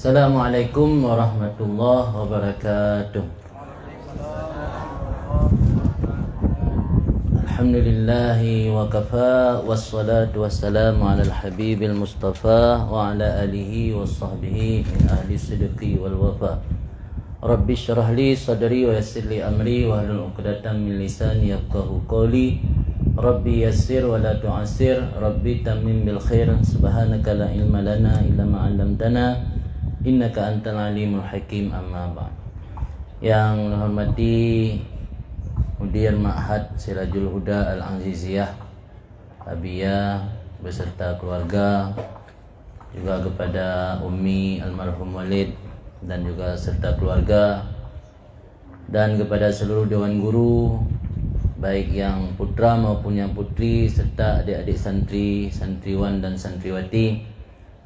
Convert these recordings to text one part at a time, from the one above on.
Assalamualaikum warahmatullahi wabarakatuh. Alhamdulillahi wa kafa, wassalatu wassalamu ala al-habibil mustafa wa ala alihi wa sahbihi min ahli sidqi wal wafa. Rabbi syrah li sadri wa yassir li amri wa hlul 'uqdatam min lisani yafqahu qawli. Rabbi yassir wa la tu'assir, Rabbi tammim bil khair. Subhanaka la ilma lana illa ma 'allamtana innaka antal alimul hakim. Amma ba'd. Yang hormati Mudir Ma'had Sirajul Huda Al-Aziziyah Abiyah beserta keluarga, juga kepada Ummi almarhum Walid dan juga serta keluarga, dan kepada seluruh dewan guru baik yang putra maupun yang putri, serta adik-adik santri, santriwan dan santriwati,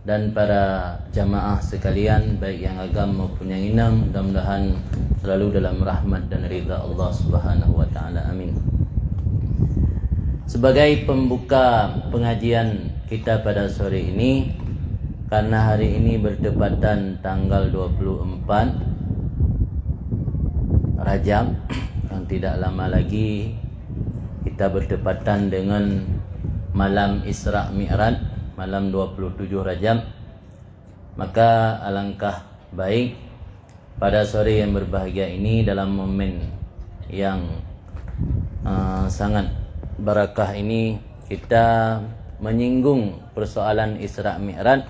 dan para jamaah sekalian baik yang agam maupun yang inam, mudah-mudahan selalu dalam rahmat dan ridha Allah Subhanahu wa taala. Amin. Sebagai pembuka pengajian kita pada sore ini, karena hari ini bertepatan tanggal 24 Rajab, yang tidak lama lagi kita bertepatan dengan malam Isra Mi'raj, malam 27 Rajab. Maka alangkah baik pada sore yang berbahagia ini, dalam momen yang sangat barakah ini, kita menyinggung persoalan Isra Mi'raj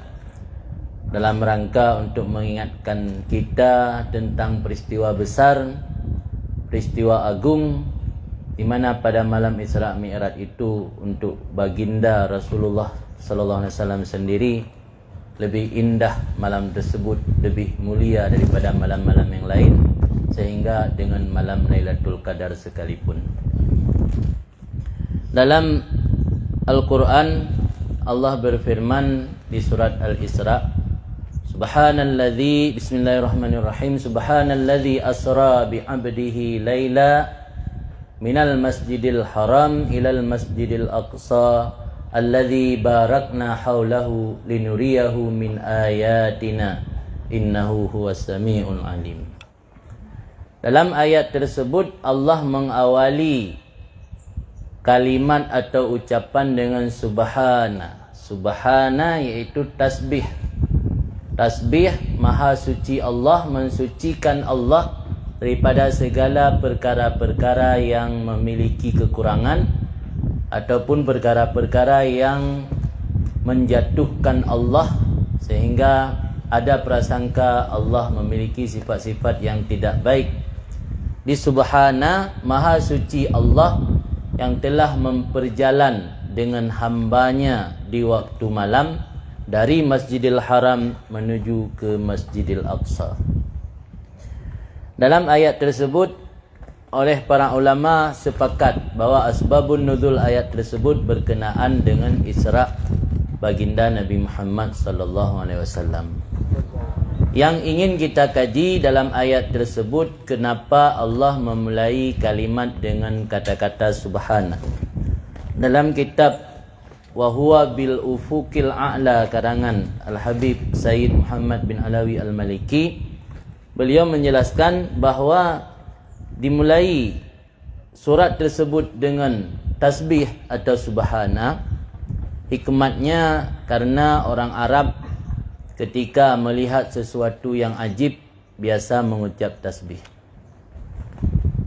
dalam rangka untuk mengingatkan kita tentang peristiwa besar, peristiwa agung, di mana pada malam Isra Mi'raj itu untuk baginda Rasulullah sallallahu alaihi wasallam sendiri lebih indah malam tersebut, lebih mulia daripada malam-malam yang lain, sehingga dengan malam Lailatul Qadar sekalipun. Dalam Al-Quran Allah berfirman di surat Al-Isra, Subhanalladzi, bismillahirrahmanirrahim, Subhanalladzi asra bi'abdihi laila minal masjidil haram ilal masjidil aqsa alladzi barakna haulahu linuriyahu min ayatina innahu huwas samiul alim. Dalam ayat tersebut Allah mengawali kalimat atau ucapan dengan subhana. Subhana iaitu tasbih. Tasbih, maha suci Allah, mensucikan Allah daripada segala perkara-perkara yang memiliki kekurangan ataupun perkara-perkara yang menjatuhkan Allah, sehingga ada prasangka Allah memiliki sifat-sifat yang tidak baik. Di subhana, maha suci Allah yang telah memperjalan dengan hambanya di waktu malam dari Masjidil Haram menuju ke Masjidil Aqsa. Dalam ayat tersebut, oleh para ulama sepakat bahawa asbabun nuzul ayat tersebut berkenaan dengan Isra baginda Nabi Muhammad sallallahu alaihi wasallam. Yang ingin kita kaji dalam ayat tersebut, kenapa Allah memulai kalimat dengan kata-kata subhana. Dalam kitab Wa huwa bil ufuqil a'la karangan Al-Habib Sayyid Muhammad bin Alawi Al-Maliki, beliau menjelaskan bahawa dimulai surat tersebut dengan tasbih atau subhana, hikmatnya karena orang Arab ketika melihat sesuatu yang ajib biasa mengucap tasbih.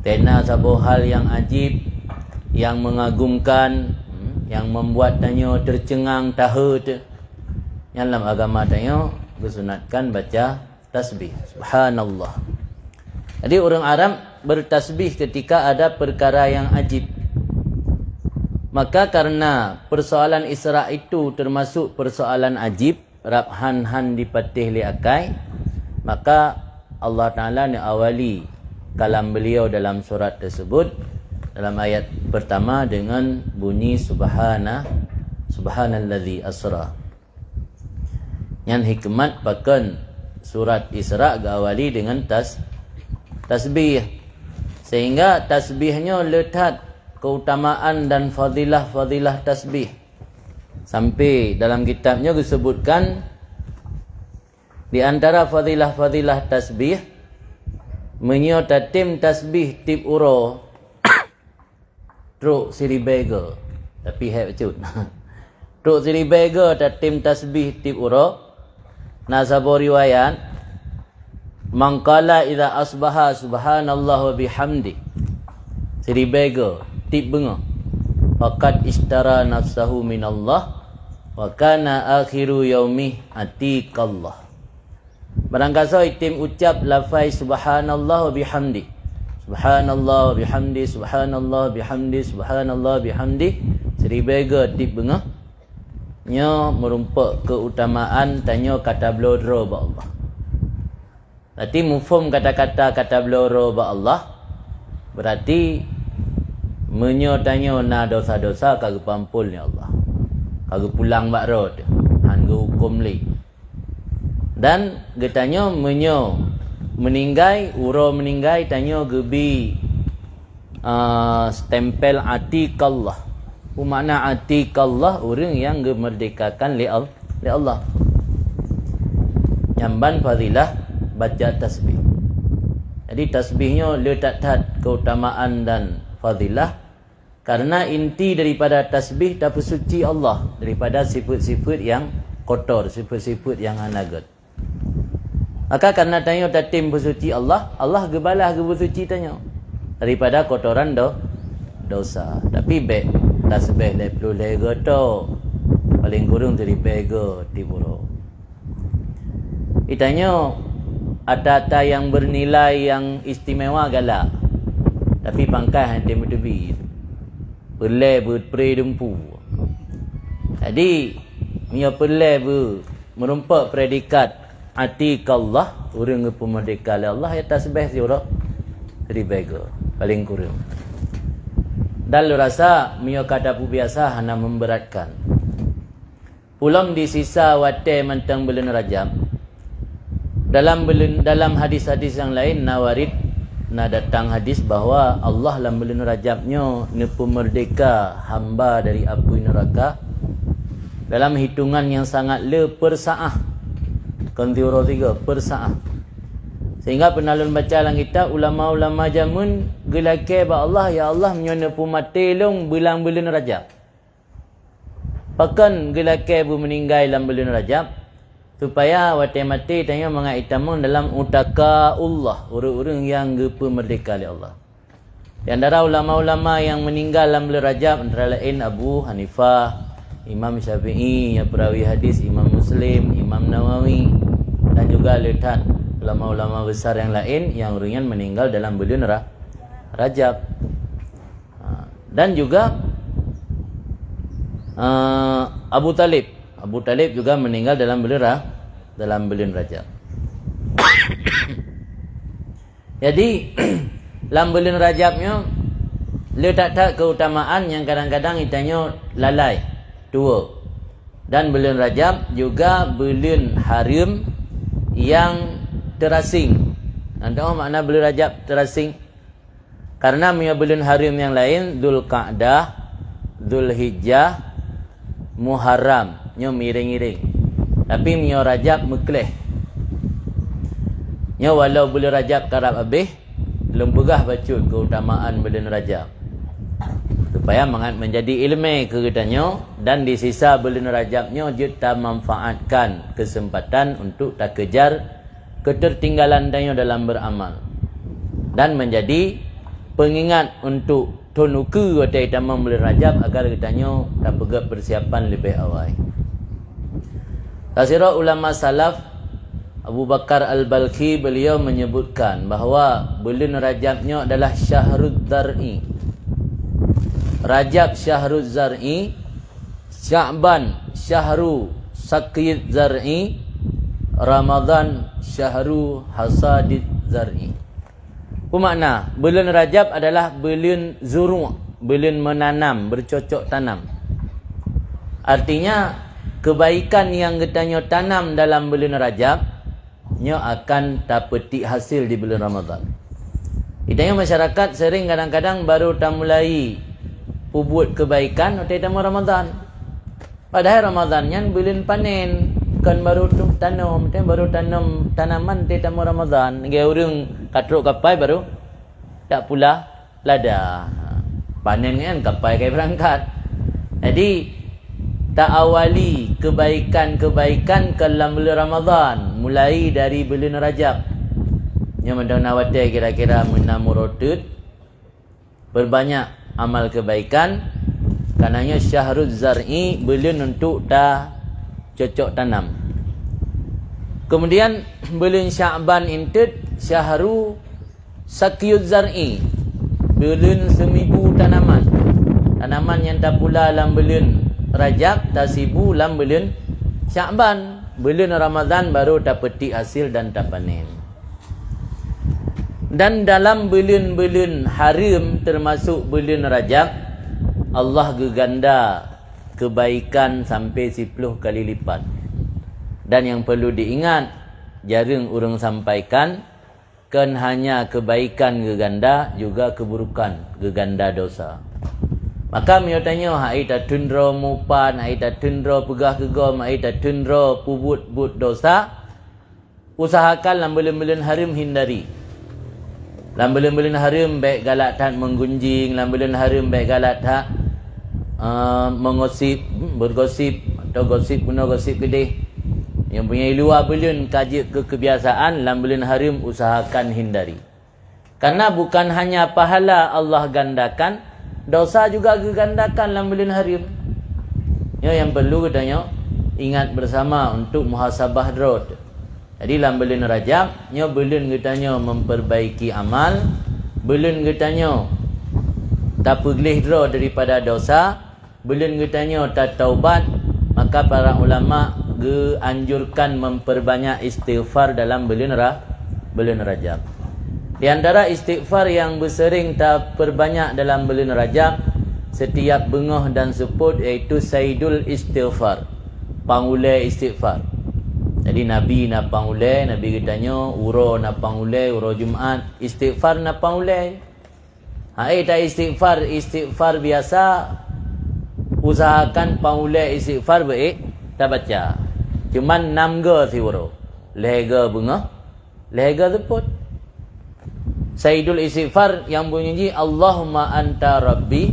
Kena satu hal yang ajib, yang mengagumkan, yang membuat tanya tercengang tahu tu, yang dalam agama tanya disunatkan baca tasbih, subhanallah. Jadi orang Arab bertasbih ketika ada perkara yang ajib. Maka karena persoalan Isra itu termasuk persoalan ajib, rabhan dipatih li akai, maka Allah Ta'ala ni awali kalam beliau dalam surat tersebut dalam ayat pertama dengan bunyi subhanalladzi asra. Yang hikmat pakan surat Isra gawali dengan tasbih, sehingga tasbihnya letak keutamaan dan fadilah-fadilah tasbih. Sampai dalam kitabnya disebutkan Di antara fadilah-fadilah tasbih, menyo tatim tasbih tip uro truk siri bega. Tapi hai becut. Truk siri bega tatim tasbih tip uro. Nasabo riwayat, man qala idza asbaha subhanallah wa bihamdi. Siri bega tip benga. Faqad ishtara nafsahu minallah wa kana akhiru yaumih atiqallah. Barangkasa itim ucap lafaz subhanallah wa bihamdi. Subhanallah wa bihamdi, subhanallah wa bihamdi, subhanallah wa bihamdi. Seri bega tip benga. Nya merumpak keutamaan tanya kata bloro ba Allah. Berarti mufhum kata-kata kata bloro ba Allah. Berarti menyo tanya na dosa-dosa kagak pampulnya Allah. Kagak pulang bak rod. Han hukum li. Dan getanya menyo meninggai, uro meninggai tanya gebi stempel atiqallah. Makna atiqallah orang yang gemerdekakan li Allah. Nyamban fadilah baca tasbih. Jadi tasbihnya letak keutamaan dan fadilah karena inti daripada tasbih dapat suci Allah daripada sifat-sifat yang kotor, sifat-sifat yang hanagat. Maka karena tanya tatim bersuci Allah, Allah gebalah ke bersuci tanya daripada kotoran dosa. Tapi baik tasbih leplu lega to paling kurang dari bega tiburo. Itanya ada yang bernilai yang istimewa galak. Tapi pangkai hantim tebi. Pelai berperi dempu. Jadi mia pelai merumpak predikat atiqallah, orang pemerdeka Allah ya tasbih siura dari bega paling kurang. Dan lu rasa mio kata pu biasa hana memberatkan. Pulang di sisa wate mentang bulan Rajab. Dalam hadis-hadis yang lain nawarid na datang hadis bahawa Allah dalam bulan Rajabnya nepu merdeka hamba dari api neraka dalam hitungan yang sangat persaah. Kontiuro 3 persaah. Sehingga penalun baca dalam kitab ulama-ulama jamun gelake ba Allah ya Allah menyona pu matelong bulan-bulan Rajab. Pakan gelake bu meninggal dalam bulan Rajab supaya wate mati tanya mengaitamang dalam utaka Allah, orang-orang yang gepe merdeka oleh Allah. Di antara ulama-ulama yang meninggal dalam bulan Rajab antara lain Abu Hanifah, Imam Syafi'i, yang perawi hadis Imam Muslim, Imam Nawawi, dan juga lihat ulama-ulama besar yang lain yang ringan meninggal dalam bulan Rajab. Dan juga Abu Talib juga meninggal dalam bulan Rajab. Jadi dalam bulan Rajabnya letak keutamaan yang kadang-kadang itanya lalai. 2. Dan bulan Rajab juga bulan haram yang terasing. Anda tahu makna bulan Rajab terasing? Karena punya bulan haram yang lain Dzulqa'dah, Dzulhijjah, Muharram, nyo miring-iring. Tapi punya Rajab mekleh. Nyo walau bulan Rajab karab habis, belum pegah baca keutamaan bulan Rajab. Supaya menjadi ilmu kegiatannya dan di sisa bulan Rajabnya kita manfaatkan kesempatan untuk tak kejar ketertinggalan tanya dalam beramal dan menjadi pengingat untuk tunuku atau tamam bulan Rajab agar kitanya tak pegak persiapan lebih awal. Kasira ulama salaf Abu Bakar Al-Balkhi beliau menyebutkan bahawa bulan Rajabnya adalah Syahrul Zar'i. Rajab Syahrul Zar'i, Sya'ban Syahru Sakiyid Zar'i, Ramadan Syahru Hasadid Zar'i. Apa makna? Bulan Rajab adalah bulan zuru', bulan menanam, bercocok tanam. Artinya kebaikan yang kita tanam dalam bulan Rajab nya akan dapetik hasil di bulan Ramadan. Idanya masyarakat sering kadang-kadang baru mulai buat kebaikan waktu tamu Ramadan. Padahal Ramadan yang bulan panen kan baru tu tanam, baru tanam tanaman di tamu Ramadan. Dia orang katruk kapai baru tak pula lada. Panen kan kapai kai berangkat. Jadi tak awali kebaikan-kebaikan ke dalam bulan Ramadan mulai dari bulan Rajab. Yang mendana wate kira-kira menamurotut berbanyak amal kebaikan. Karenanya syahrul zar'i bulan untuk dah cocok tanam. Kemudian bulan Sya'ban intut syahru sakyuz zar'i, bulan semibu tanaman. Tanaman yang tak pula dalam bulan Rajab, tak sibu dalam bulan Sya'ban. Bulan Ramadan baru tak petik hasil dan tak panen. Dan dalam bulan-bulan haram termasuk bulan Rajab, Allah geganda kebaikan sampai 10 kali lipat. Dan yang perlu diingat, jarang orang sampaikan, kan hanya kebaikan geganda, juga keburukan geganda dosa. Maka mio tanya, hai ta tundro mupan, hai ta tundro pegah gegom, hai ta tundro pubut dosa. Usahakan dalam bulan-bulan haram hindari. Dalam bulan-bulan haram baik galak tak menggunjing, dalam bulan haram baik galak tak mengosip, bergosip atau gosip guna gosip gede. Yang punya luar bulan kaji kebiasaan, dalam bulan haram usahakan hindari. Karena bukan hanya pahala Allah gandakan, dosa juga digandakan dalam bulan haram. Ya, yang perlu katanya ingat bersama untuk muhasabah road. Jadi dalam bulan Rajab, bulan katanya memperbaiki amal, bulan katanya tak pergelih draw daripada dosa, bulan katanya tak taubat. Maka para ulama anjurkan memperbanyak istighfar dalam bulan Rajab. Di antara istighfar yang bersering tak perbanyak dalam bulan Rajab setiap bengah dan seput, iaitu Sayyidul Istighfar, pangulai istighfar. Jadi Nabi nak pangulai, Nabi katanya uro nak pangulai, uro Jumaat, istighfar nak pangulai. Hai tak istighfar biasa, usahakan pangulai istighfar baik tak baca. Cuman 6 ge si uro. Lega bunga, lega teput. Sayyidul Istighfar yang bunyi Allahumma anta rabbi,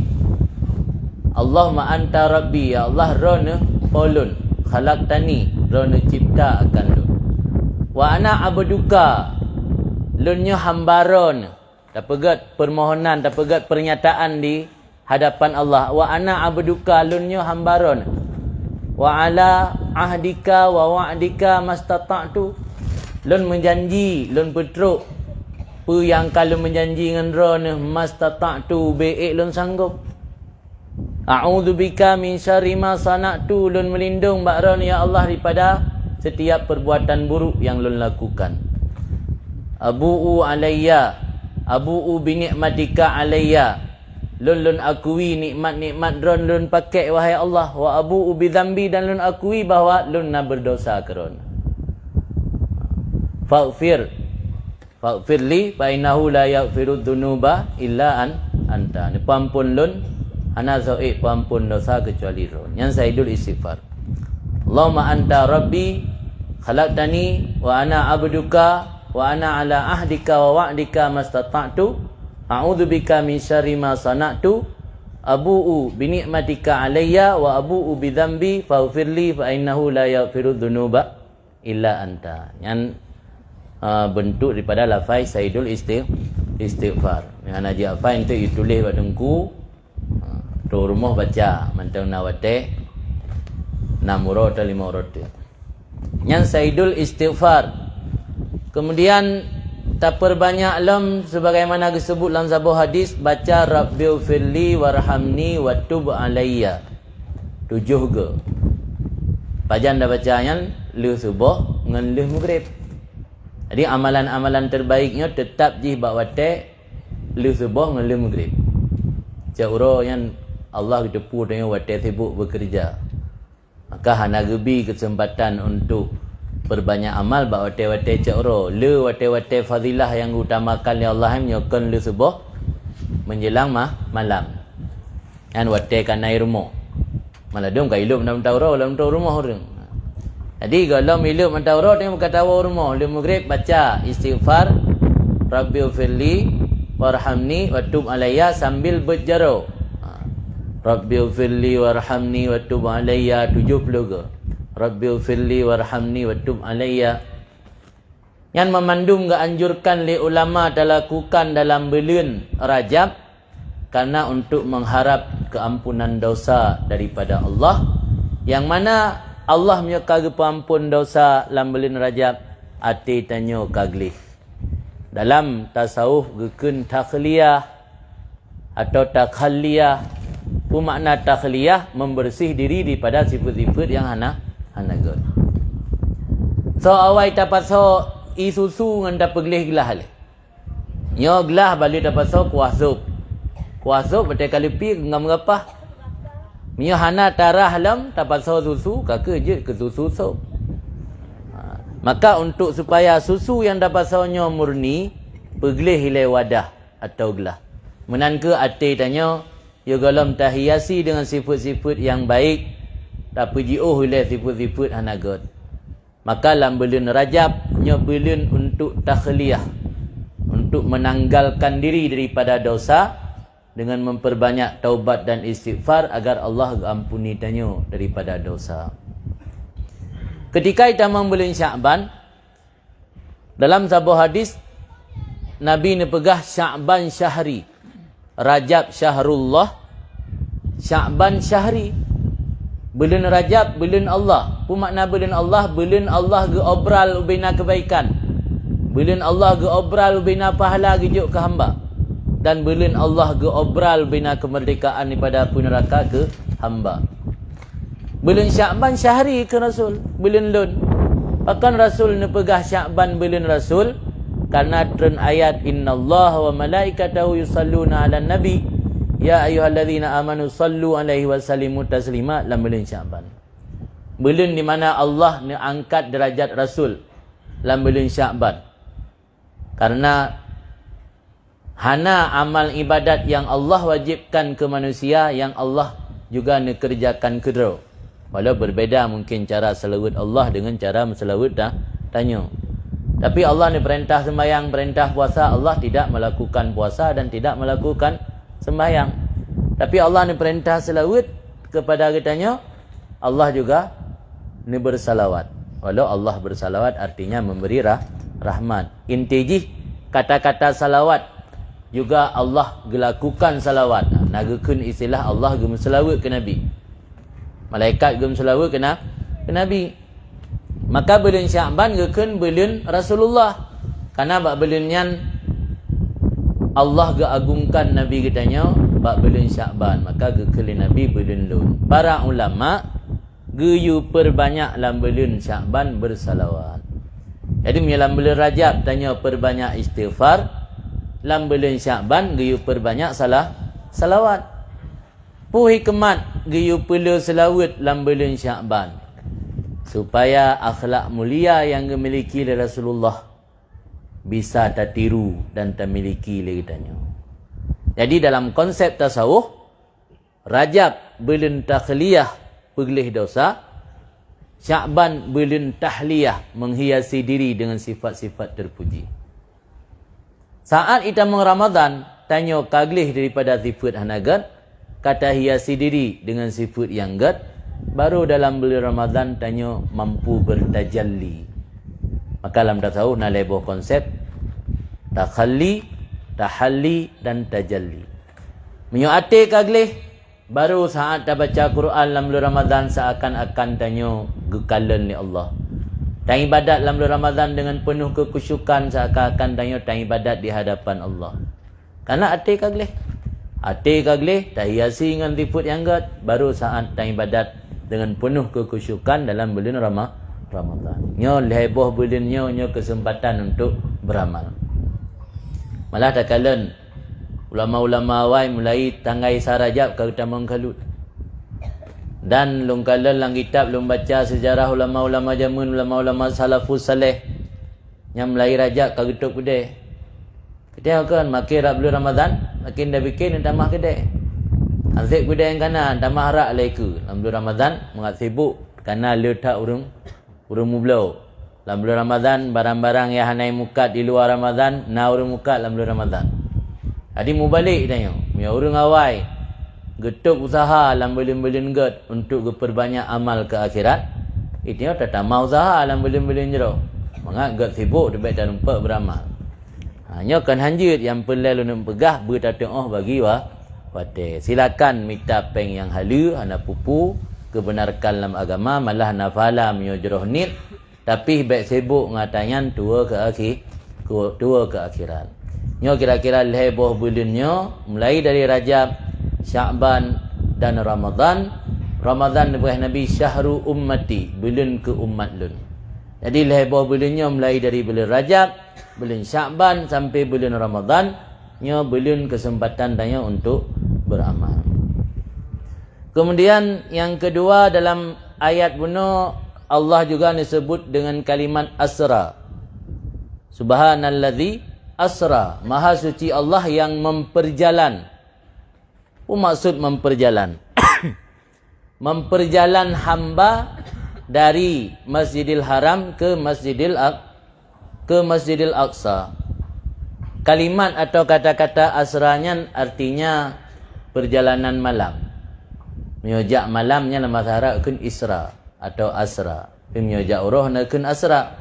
Allahumma anta rabbi, ya Allah rona polun, khalaqtani, rona cipta akan lu. Wa ana abduka, lunnya hambaron. Tak pegat permohonan, tak pegat pernyataan di hadapan Allah. Wa ana abduka, lunnya hambaron. Wa ala ahdika wa wa'dika mastata'tu, lun menjanji, lun petruk apa yang kalau menjanji dengan rona mastata'tu, be'ik lun sanggup. A'udzubika min syarri ma sana'tu, lun melindung ba'ron ya Allah daripada setiap perbuatan buruk yang lun lakukan. Abu'u alayya, abu'u bi ni'matika alayya, lun akui nikmat-nikmat ron lun pakai wahai Allah. Wa abu'u bi dzambi, dan lun akui bahawa lun nak berdosa keron. Faghfirli fa innahu la yaghfiru dzunuba illa anta. Ni pampun lun ana zau'i pampun dosa kecuali ron. Yang Sayyidul Istighfar. Allahumma anta rabbi khalaqtani wa ana abduka wa ana ala ahdika wa wa'dika mastata'tu, a'udzubika min syarri ma sana'tu, abu'u bi ni'matika alayya wa abu'u bi dzambi faghfirli fa innahu la yaghfiru dzunuba illa anta. Yang bentuk daripada lafaz Sayyidul Istighfar. Yang Haji Afan itu ditulis pada dengku, tu rumah baca mantang nawate 6 urut atau 5 urut. Yang Sayyidul Istighfar. Kemudian tak perbanyak lam sebagaimana disebut dalam sebuah hadis, baca Rabbighfirli warhamni watub alayya 7 ge. Pajan dah baca yang lu subuh dengan lu maghrib. Jadi amalan-amalan terbaiknya tetap jih bak wate lu subuh dengan lu maghrib. Cak uro yang Allah kedepu dengan wate sibuk bekerja. Maka hana gebi kesempatan untuk berbanyak amal bak wate-wate cak uro. Lu wate-wate fadilah yang utamakan ya Allah menyokon lu subuh menjelang malam. Kan wate kanai rumah. Malah dong kai ilum dalam tauro dalam rumah orang. Jadi kalau milu mentawar tengok kata rumah, lu maghrib baca istighfar, Rabbighfirli warhamni watub alayya sambil berjaro. Rabbighfirli warhamni watub alayya 70 ke. Rabbighfirli warhamni watub alayya. Yang memandum anjurkan li ulama lakukan dalam bulan Rajab karena untuk mengharap keampunan dosa daripada Allah, yang mana Allah menyukai pengampun dosa dalam bulan Rajab ati tanyo kaglih. Dalam tasawuf gekun takhliyah atau takhalliyah. Makna takhliyah membersih diri daripada sifat-sifat yang hana god. So awai dapat so isusu ngan dapat gelih gelah le. Nyo gelah balik dapat so kuasup. Kuasup betul kali pi ngam ngapa. Mio hana tarah lam dapat so susu kake je ke susu so. Maka untuk supaya susu yang dapat sonyo murni peglih hilai wadah atau gelah. Menanke ate tanya ya galam tahiasi dengan sifat-sifat yang baik tapi jiuh hilai sifat-sifat hanagot. Maka dalam bulan Rajab nyo bulan untuk takhliyah, untuk menanggalkan diri daripada dosa dengan memperbanyak taubat dan istighfar agar Allah ampuni tanyo daripada dosa. Ketika kita bulan Sya'ban, dalam sebuah hadis Nabi ni pegah Sya'ban syahri, Rajab syahrullah, Sya'ban syahri. Bulan Rajab bulan Allah. Apa makna bulan Allah? Bulan Allah ge obral ubina kebaikan. Bulan Allah ge obral ubina pahala gejuk ke hamba. Dan bulan Allah ge obral ubina kemerdekaan daripada api neraka ke hamba. Bulan Sya'ban syahri ke Rasul, bulan lun. Bahkan Rasul ni pegah Sya'ban bulan Rasul karena turun ayat innallaha wa malaikatahu yusalluna 'alan nabi ya ayyuhalladzina amanu sallu 'alaihi wa sallimu taslima dalam bulan Sya'ban. Bulan di mana Allah ni angkat derajat Rasul dalam bulan Sya'ban. Karena hana amal ibadat yang Allah wajibkan ke manusia yang Allah juga ni kerjakan kedua. Walau berbeza mungkin cara selawat Allah dengan cara selawat tanya. Tapi Allah ni perintah sembahyang, perintah puasa, Allah tidak melakukan puasa dan tidak melakukan sembahyang. Tapi Allah ni perintah selawat kepada kitanya, Allah juga ni bersalawat. Walau Allah bersalawat artinya memberi rahmat. Intijih kata-kata salawat juga Allah gelakukan salawat. Nagakeun istilah Allah gem selawat ke Nabi. Malaikat gem selawat ke Nabi. Maka bulan Sya'ban gekeun bulan Rasulullah. Karena bak bulan nyan Allah agungkan Nabi kitanya bak bulan Sya'ban. Maka gekeun Nabi bulan lun. Para ulama geyu perbanyak dalam bulan Sya'ban bersalawat. Jadi dalam bulan Rajab tanya perbanyak istighfar. Dalam bulan Sya'ban geyu perbanyak salawat. Pu hikmat geyu perlu selawat dalam bulan Sya'ban supaya akhlak mulia yang dimiliki oleh Rasulullah bisa tertiru dan termiliki oleh kitanya. Jadi dalam konsep tasawuf, Rajab bulan takhliyah peglih dosa, Sya'ban bulan tahliyah menghiasi diri dengan sifat-sifat terpuji. Saat kita Ramadan tanya kaglih daripada sifat hanagat, kata hiasi diri dengan sifat yang gad, baru dalam bulan Ramadan tanya mampu bertajalli. Maka dalam tasawuf nak lebih konsep takhalli, tahalli dan tajalli. Menyuati kaglih baru saat dah baca Quran dalam bulan Ramadan seakan-akan tanya gekalan ni Allah. Tang ibadat dalam bulan Ramadan dengan penuh kekusyukan seakan-akan tanya tang ibadat di hadapan Allah. Karena ati kaglih. Ati kaglih tahiasi dengan sifat yang gad baru saat tang ibadat dengan penuh kekusyukan dalam bulan Ramadan. Nyo leboh bulan nyo kesempatan untuk beramal. Malah tak kalen ulama-ulama awal mulai tanggai sarajab ke utamang kalut. Dan lung kalen lang kitab lung baca sejarah ulama-ulama jamun, ulama-ulama salafus saleh yang mulai rajab ke getuk gede. Kita kan makin bulan Ramadan makin dah bikin tambah gede. Ansik gede yang kanan tambah harak laiku. Dalam bulan Ramadan mengat sibuk kerana letak urung urung mublo. Dalam bulan Ramadan, barang-barang yang hanai mukat di luar Ramadan, na urung mukat dalam bulan Ramadan. Jadi mubalik tanya, ya urung awai, getuk usaha dalam bulan-bulan get untuk perbanyak amal ke akhirat. Itu tak mau usaha dalam bulan-bulan jero. Mangak get sibuk debat dan empat beramal. Hanya kan hanjit yang perlu nak pegah bertatong bagi wate. Silakan minta peng yang halu, hana pupu, kebenarkan dalam agama, malah hana falam yo jeroh nit. Tapi baik sibuk ngatayan tua ke akhirat. Nyo kira-kira leboh bulannya mulai dari Rajab, Sya'ban dan Ramadan. Ramadan dibuat Nabi syahru ummati, bulan ke umat lun. Jadi leboh bulannya mulai dari bulan Rajab, bulan Sya'ban sampai bulan Ramadan. Nyo bulan kesempatan tanya untuk beramal. Kemudian yang kedua dalam ayat bunuh Allah juga disebut dengan kalimat asra. Subhanalladzi asra. Maha suci Allah yang memperjalan. Apa maksud memperjalan? Memperjalan hamba dari Masjidil Haram ke Masjidil Aqsa. Kalimat atau kata-kata asranya artinya perjalanan malam. Menyojak malamnya dalam bahasa Arab kun isra atau asra. Menyojak roh kun asra.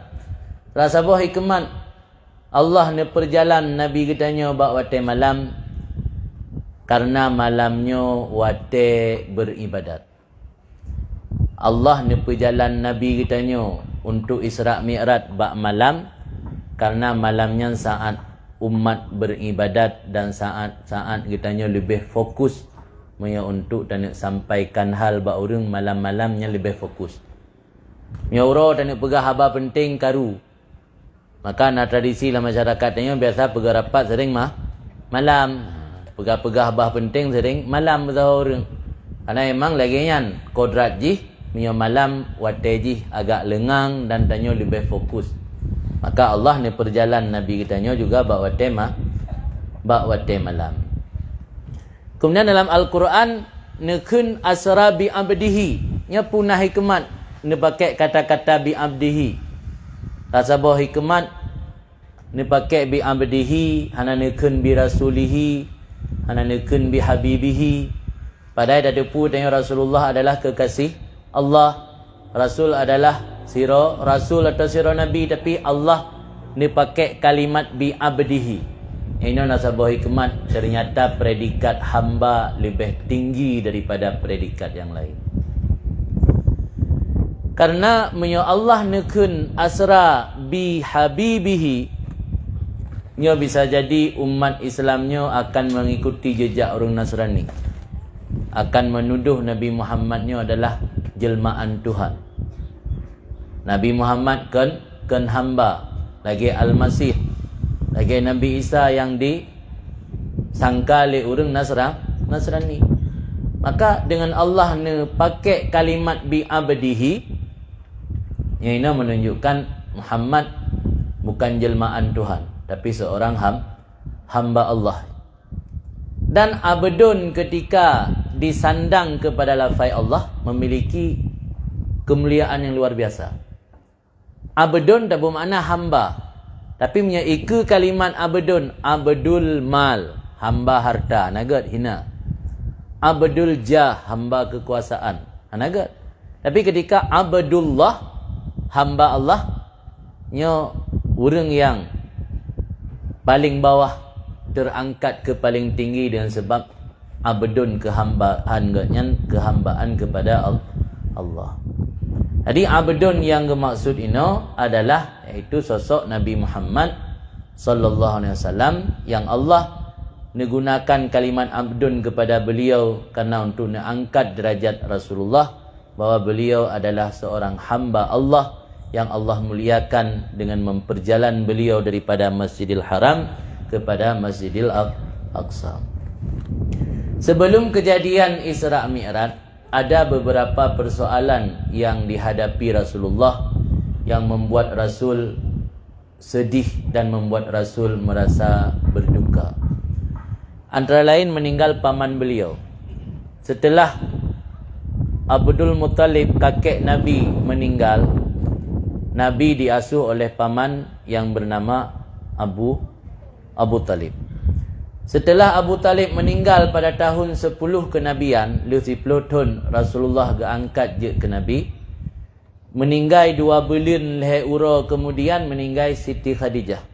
Rasa buah hikmat Allah ni perjalan Nabi kitanya bak wate malam karena malamnya wate beribadat. Allah ni perjalan Nabi kitanya untuk Isra Mi'raj bak malam karena malamnya saat umat beribadat dan saat kitanya lebih fokus untuk dan sampaikan hal bak urang malam-malamnya lebih fokus. Nyauro dan pegah haba penting karu. Maka na tradisi dalam masyarakatnya biasa pegah rapat sering malam. Pegah-pegah haba penting sering malam berzaurang. Karena memang lagi nyan kodrat jih minyo malam wate jih agak lengang dan tanya lebih fokus. Maka Allah ni perjalan Nabi kitanya juga bak wate malam. Kemudian dalam Al-Quran nekun asra bi abdihi, nya punah hikmat ne pakai kata-kata bi abdihi. Rasa bah hikmat ne pakai bi abdihi, hana nekun bi rasulihi, hana nekun bi habibihi. Padahal ada pu tanya Rasulullah adalah kekasih Allah. Rasul adalah sira rasul atau sira nabi, tapi Allah ne pakai kalimat bi abdihi. Ini nasabah hikmat, ternyata predikat hamba lebih tinggi daripada predikat yang lain. Karena menyo Allah nekun asra bi habibihi, nyo bisa jadi umat Islamnya akan mengikuti jejak orang Nasrani, akan menuduh Nabi Muhammadnya adalah jelmaan Tuhan. Nabi Muhammad kan hamba, lagi Al-Masih, lagi Nabi Isa yang disangka oleh orang Nasrani. Maka dengan Allah ne pakai kalimat bi abdihi, yang ini menunjukkan Muhammad bukan jelmaan Tuhan, tapi seorang hamba Allah. Dan abdun ketika disandang kepada lafaz Allah memiliki kemuliaan yang luar biasa. Abdun tak bermakna hamba, tapi menyaiku kalimat abdun, abdul mal, hamba harta, nagat hina. Abdul jah, hamba kekuasaan, nagat. Tapi ketika abdullah, hamba Allah, nyo orang yang paling bawah terangkat ke paling tinggi dengan sebab abdun kehambaan kepada Allah. Jadi abdun yang bermaksud ini adalah iaitu sosok Nabi Muhammad sallallahu alaihi wasallam yang Allah menggunakan kalimat abdun kepada beliau karena untuk mengangkat derajat Rasulullah, bahwa beliau adalah seorang hamba Allah yang Allah muliakan dengan memperjalan beliau daripada Masjidil Haram kepada Masjidil Aqsa. Sebelum kejadian Isra Mi'raj, ada beberapa persoalan yang dihadapi Rasulullah yang membuat Rasul sedih dan membuat Rasul merasa berduka. Antara lain meninggal paman beliau. Setelah Abdul Muttalib kakek Nabi meninggal, Nabi diasuh oleh paman yang bernama Abu Talib. Setelah Abu Talib meninggal pada tahun 10 kenabian, 10 tahun Rasulullah geangkat je ke Nabi. Meninggal 2 bulan leher ura kemudian meninggal Siti Khadijah,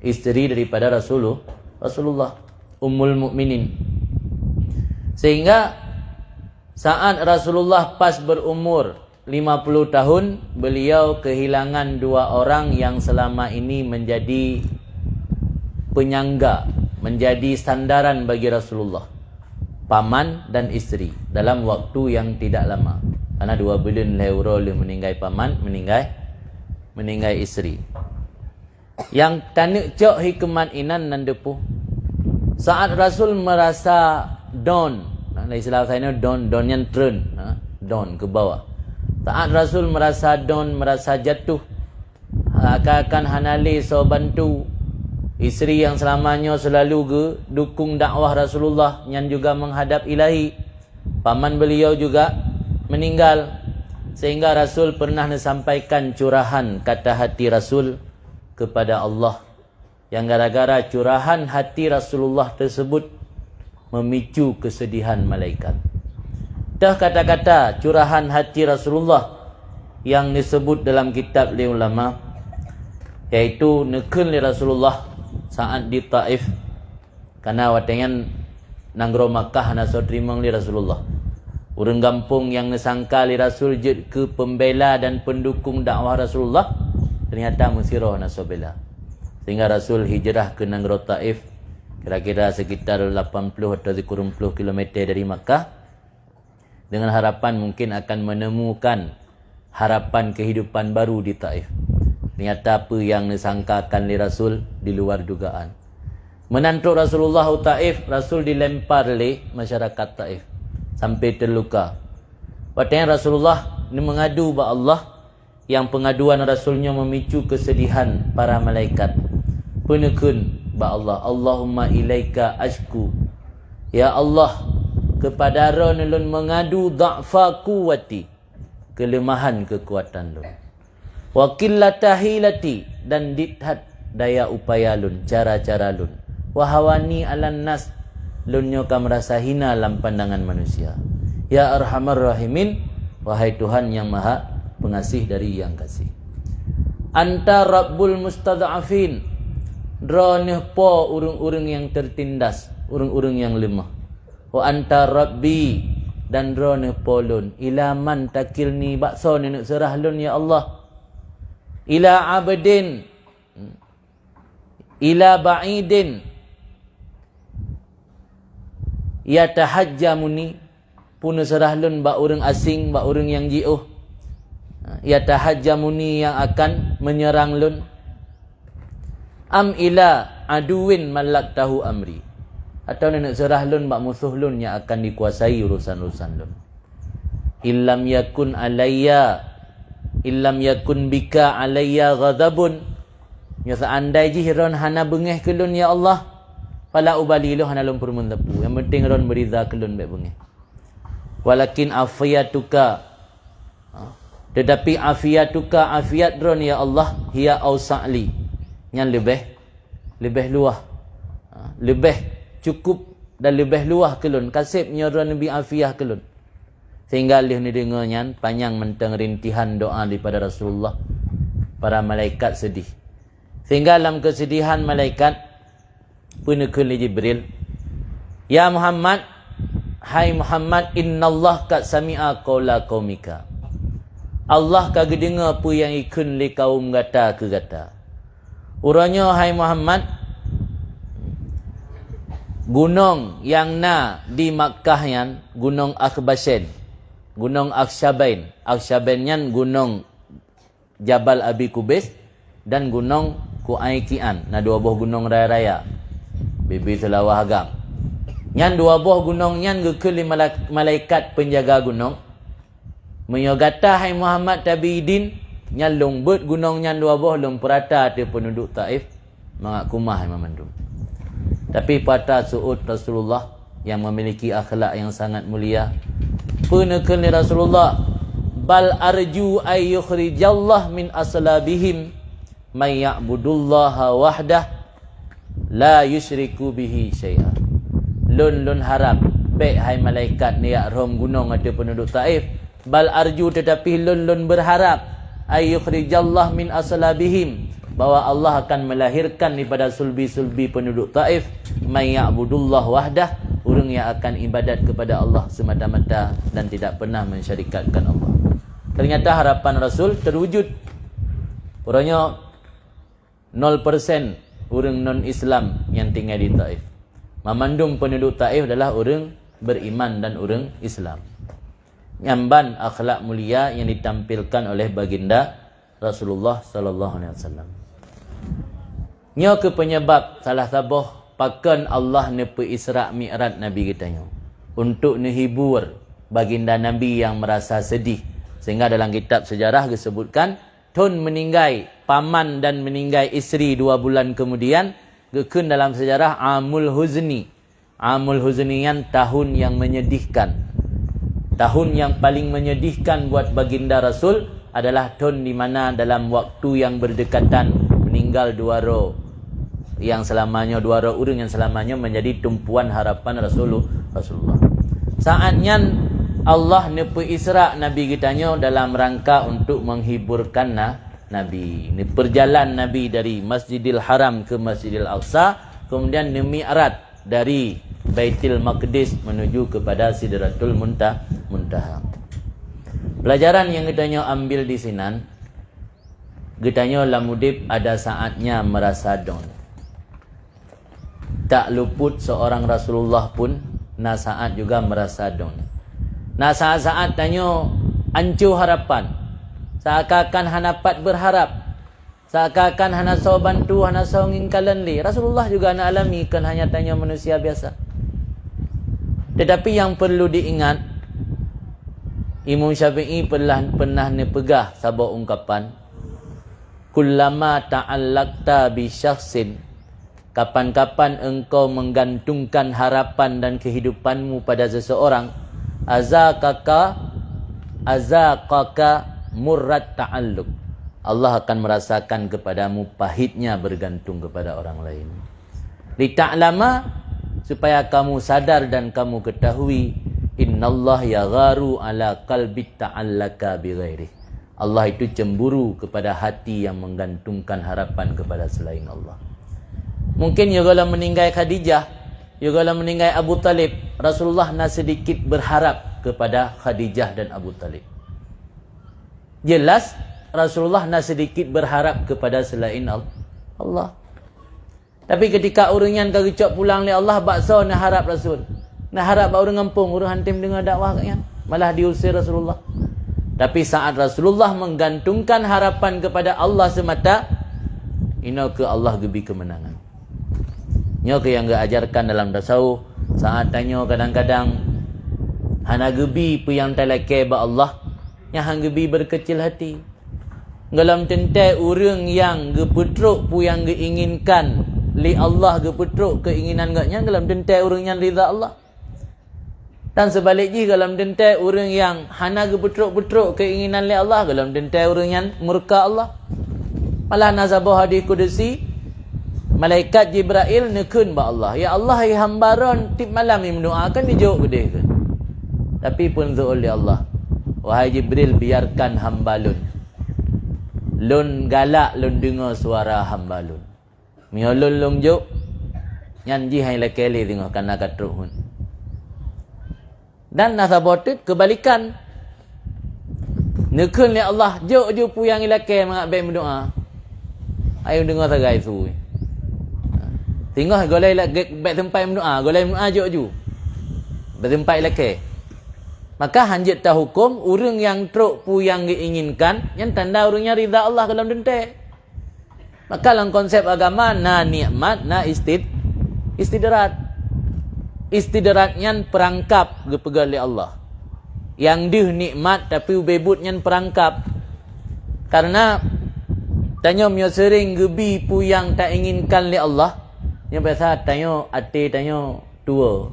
isteri daripada Rasulullah, Ummul Mukminin. Sehingga saat Rasulullah pas berumur 50 tahun, beliau kehilangan 2 orang yang selama ini menjadi penyangga, menjadi sandaran bagi Rasulullah, paman dan isteri, dalam waktu yang tidak lama. Karena 2 bulan leher meninggal paman, meninggal isteri. Yang tanik cok hikmat inan nan depu. Saat Rasul merasa down, istilah saya down yang turun, down ke bawah. Saat Rasul merasa down, merasa jatuh, akan hanali so bantu isteri yang selamanya selalu dukung dakwah Rasulullah yang juga menghadap ilahi. Paman beliau juga meninggal, sehingga Rasul pernah menyampaikan curahan kata hati Rasul kepada Allah, yang gara-gara curahan hati Rasulullah tersebut memicu kesedihan malaikat. Dah kata-kata curahan hati Rasulullah yang disebut dalam kitab li ulama, iaitu nekun li Rasulullah saat di Taif, karena watengan nanggro Makkah na so terima li Rasulullah. Urang kampung yang nesangka li Rasul je ke pembela dan pendukung dakwah Rasulullah, ternyata musirah nasobela. Sehingga Rasul hijrah ke Nanggro Taif, kira-kira sekitar 80 atau 90 km dari Makkah, dengan harapan mungkin akan menemukan harapan kehidupan baru di Taif. Ternyata apa yang disangkakan li Rasul di luar dugaan. Menantuk Rasulullah Taif, Rasul dilempar oleh masyarakat Taif sampai terluka. Waktunya Rasulullah ni mengadu ba Allah, yang pengaduan Rasulnya memicu kesedihan para malaikat. Penekun ba Allah, Allahumma ilaika ashku, ya Allah, kepada Ronulun mengadu da'fa quwati, kelemahan kekuatan lun, wa qillata hilati, dan dithat daya upaya lun, cara-cara lun, wa hawani alan nas, lunyo ka merasa hina dalam pandangan manusia. Ya arhamar rahimin, wahai Tuhan yang maha pengasih dari yang kasih. Anta rabbul mustad'afin, droneh po urung-urung yang tertindas, urung-urung yang lemah. Wa anta rabbi, dan droneh po lun, ila man takilni, bakso nenek serah lun ya Allah, ila abdin, ila ba'idin, ya tahajjamuni, pun serah lun ba urang asing, ba urang yang jiuh, ya tahajjamuni, yang akan menyerang lun, am ila aduwin malak tahu amri, atau nenek serah lun ba musuh lun yang akan dikuasai urusan-urusan lun. Illam yakun alayya, illam yakun bika alayya ghadabun, ya seandai jihron hana bengeh ke lun ya Allah, pala ubali lu hana lun purmun tepu, yang penting ron beriza ke lun baik bengeh. Walakin afiyatuka, tetapi afiyatuka, afiat ron ya Allah, hiya ausa'li, yang lebih luah, lebih cukup dan lebih luah ke lun, kasibnya ron lebih afiah ke lun. Sehingga lih ni dengarnya panjang mentang rintihan doa daripada Rasulullah, para malaikat sedih. Sehingga dalam kesedihan malaikat penekun li Jibril, ya Muhammad, hai Muhammad, innallah kat sami'a qawla qaumika, Allah kagak dengar apa yang ikun li kaum gata ke gata. Uranya hai Muhammad, gunung yang na di Makkah yan, gunung Akhbashin, gunung Akshabain, Akshabain yan gunung Jabal Abi Kubais, dan gunung Kuaikian, na 2 buah gunung raya-raya Bibi Selawah Agam. Nyan 2 buah gunung nyan gekeli malaikat penjaga gunung. Menyogata hai Muhammad tabiidin, nyan longbut gunung nyan 2 buah lom perata te penduduk Taif mangak kumah memandum. Tapi pada suud Rasulullah yang memiliki akhlak yang sangat mulia, penekun Rasulullah bal arju ay yukhrijallah min aslabihim may ya'budullaha wahdah la yusyriku bihi syai'a. Lun harap baik hai malaikat ni yak rom gunung ada penduduk Taif, bal arju tetapi lun berharap ay yukhrijallah min aslabihim bahwa Allah akan melahirkan daripada sulbi-sulbi penduduk Taif may ya'budullah wahdah, orang yang akan ibadat kepada Allah semata-mata dan tidak pernah mensyarikatkan Allah. Ternyata harapan Rasul terwujud. Orangnya 0% orang non-Islam yang tinggal di Taif. Memandung penduduk Taif adalah orang beriman dan orang Islam. Nyamban akhlak mulia yang ditampilkan oleh baginda Rasulullah sallallahu alaihi wasallam. Nya ke penyebab salah sabuh pakan Allah nepe Isra' Mi'raj Nabi kitanya untuk menghibur baginda Nabi yang merasa sedih, sehingga dalam kitab sejarah disebutkan Tun meninggai paman dan meninggai isteri 2 bulan kemudian, gekun dalam sejarah Amul Huzni. Amul Huzni yang tahun yang menyedihkan. Tahun yang paling menyedihkan buat baginda Rasul adalah tahun di mana dalam waktu yang berdekatan meninggal 2 roh yang selamanya, 2 roh orang yang selamanya menjadi tumpuan harapan Rasulullah. Saatnya Allah nepe Isra' Nabi kitanya dalam rangka untuk menghiburkan Nabi. Ini perjalanan Nabi dari Masjidil Haram ke Masjidil Aqsa, kemudian Mi'raj dari Baitul Maqdis menuju kepada Sidratul Muntaha. Pelajaran yang kitanya ambil di sini, kitanya lamudib ada saatnya merasa down. Tak luput seorang Rasulullah pun na saat juga merasa down. Nah saat-saat tanya ancu harapan, seakan-akan hanapat berharap, seakan-akan hana so bantu, hana so nginkalan li. Rasulullah juga nak alami, kan hanya tanya manusia biasa. Tetapi yang perlu diingat, Imam Syafi'i pernah nepegah sabuk ungkapan, kullama ta'allaqta bi syakhsin, kapan-kapan engkau menggantungkan harapan dan kehidupanmu pada seseorang, azaqaka murrat ta'alluq, Allah akan merasakan kepadamu pahitnya bergantung kepada orang lain. Li ta'lama, supaya kamu sadar dan kamu ketahui, innallah yagharu ala qalbi ta'allaka bi ghairi, Allah itu cemburu kepada hati yang menggantungkan harapan kepada selain Allah. Mungkin ya kalau meninggal Khadijah, ya kalau meninggal Abu Talib, Rasulullah nak sedikit berharap kepada Khadijah dan Abu Talib. Jelas Rasulullah nak sedikit berharap kepada selain Allah. Tapi ketika orang yang kagecok pulang li Allah, bakso nak harap Rasul. Nak harap orang ngampung, orang hantim dengar dakwah kan, malah diusir Rasulullah. Tapi saat Rasulullah menggantungkan harapan kepada Allah semata, ina ke Allah gebi kemenangan. Nya ke yang ajarkan dalam tasawuf, saat tanya kadang-kadang hana gebi pu yang talake ba Allah, yang hang gebi berkecil hati. Dalam tentai orang yang gepetruk pu yang geinginkan li Allah, gepetruk keinginan gaknya dalam tentai orang yang ridha Allah. Dan sebaliknya dalam tentai orang yang hana gepetruk-petruk keinginan li Allah, dalam tentai orang yang murka Allah. Malah nazabah hadis kudusi, malaikat Jibril nekun ba Allah, ya Allah hai hambaron tip malam ni mendoakan dijawab gede ke. Tapi pun zu oleh Allah, wahai Jibril biarkan hamba lun galak lun dengar suara hamba lun. Miolun long jok nyanji hai lekeli tengok kana katruk hun. Dan nasabotet kebalikan. Nekun li Allah jok je pu yang ilake mengabai mendoa. Ayo dengar sagai su. Tengok golai lak baik tempat mendoa, golai mendoa jok ju. Bertempat ilake. Maka hanjit ta hukum orang yang truk pu yang diinginkan, yang tanda orangnya ridha Allah dalam dentai. Maka dalam konsep agama na nikmat, na istidrat. Istidratnya perangkap gepegal oleh Allah. Yang dia nikmat tapi bebutnya perangkap. Karena tanya mio sering gebi pu yang tak inginkan oleh Allah. Yang biasa tanya ati tanya dua.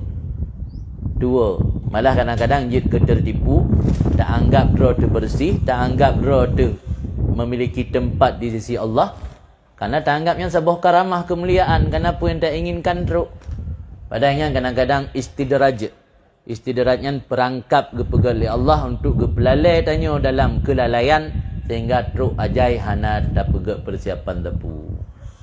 Malah kadang-kadang jid ke tertipu, tak anggap dro tu bersih, tak anggap dro tu memiliki tempat di sisi Allah, karena tak anggapnya sebuah karamah kemuliaan, karena apa yang tak inginkan dro. Padahal kadang-kadang istidrajnya perangkap gepegal oleh Allah untuk gepelalai tanya dalam kelalaian, sehingga truk ajai hana tak pegak persiapan tepu.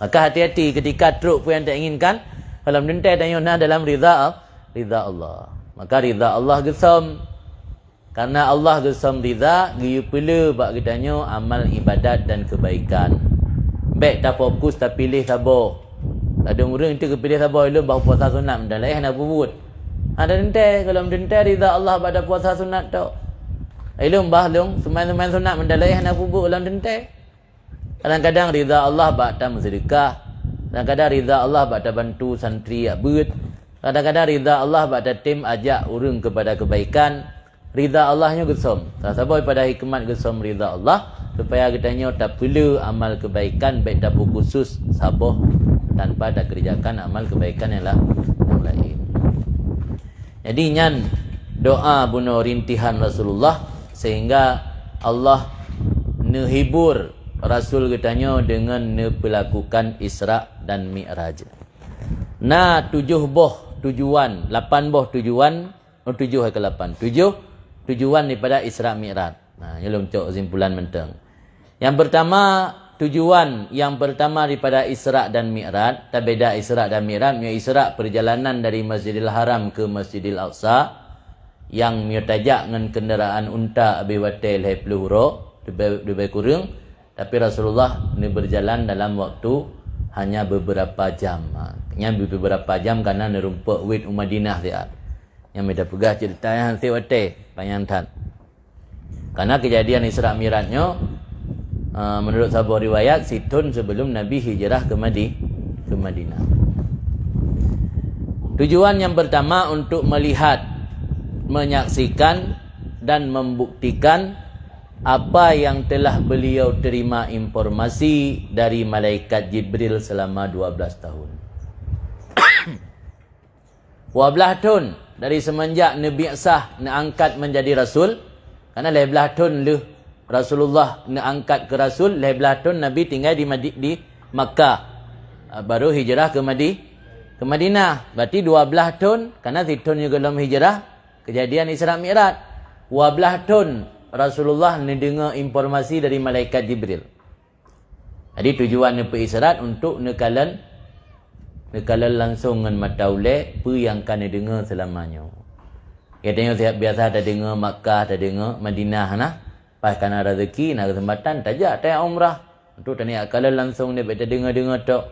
Maka hati-hati ketika truk pun yang tak inginkan, kalau mendentai tanya nah dalam rida Allah. Maka rida Allah gesam. Karena Allah gesam rida, giyu pula bak kitanya amal ibadat dan kebaikan. Baik tak fokus tak pilih sabar. Ada orang itu kepilih sabar ilmu bahawa puasa sunat mendalah nak buat. Ada dentai kalau mendentai rida Allah pada puasa sunat tu. Ilmu bahlung semain-semain sunat mendalah nak buat dalam dentai. Kadang-kadang rida Allah bak tak sedekah. Kadang-kadang rida Allah bak tak bantu santri abud. Kadang-kadang rida Allah bak tak tim ajak orang kepada kebaikan. Rida Allahnya gesam. Tak sabar pada hikmat gesam rida Allah supaya kitanya tak perlu amal kebaikan baik tak khusus sabar tanpa ada kerjakan amal kebaikan yang lain. Jadi nyan doa bunuh rintihan Rasulullah sehingga Allah nehibur Rasul kitanya dengan nepelakukan Isra dan Mi'raj. Nah 7 boh tujuan, 8 boh tujuan, 7 ke 8. 7 tujuan daripada Isra Mi'raj. Nah, ini untuk kesimpulan menteng. Yang pertama, tujuan yang pertama daripada Isra dan Mi'raj, tak beda Isra dan Mi'raj. Isra perjalanan dari Masjidil Haram ke Masjidil Aqsa yang miutajak dengan kenderaan unta abi watel hai peluhuro lebih kurang, tapi Rasulullah ini berjalan dalam waktu hanya beberapa jam. Hanya beberapa jam karena nerumpak wit Madinah dia. Yang mereka pegah cerita yang hansi watel panyantan. Karena kejadian Isra Mi'rajnya menurut sebuah riwayat situn sebelum Nabi hijrah ke Madinah. Tujuan yang pertama untuk melihat, menyaksikan dan membuktikan apa yang telah beliau terima informasi dari malaikat Jibril selama 12 tahun. 12 tahun dari semenjak Nabi Sah angkat menjadi Rasul. Karena 12 tahun leh Rasulullah angkat ke Rasul, 12 tahun Nabi tinggal di Makkah. Baru hijrah ke Madinah. Berarti 12 tahun, karena tahun juga dalam hijrah, kejadian Isra Mi'raj. 12 tahun Rasulullah mendengar informasi dari malaikat Jibril. Jadi tujuan Nabi Isra untuk nekalan langsung dengan mata ulek, apa yang akan dengar selamanya. Katanya biasa ada dengar Makkah, ada dengar Madinah nah. Pas kana rezeki nak kesempatan tajak tayar umrah. Untuk tanya kalau langsung dia baca dengar-dengar tok.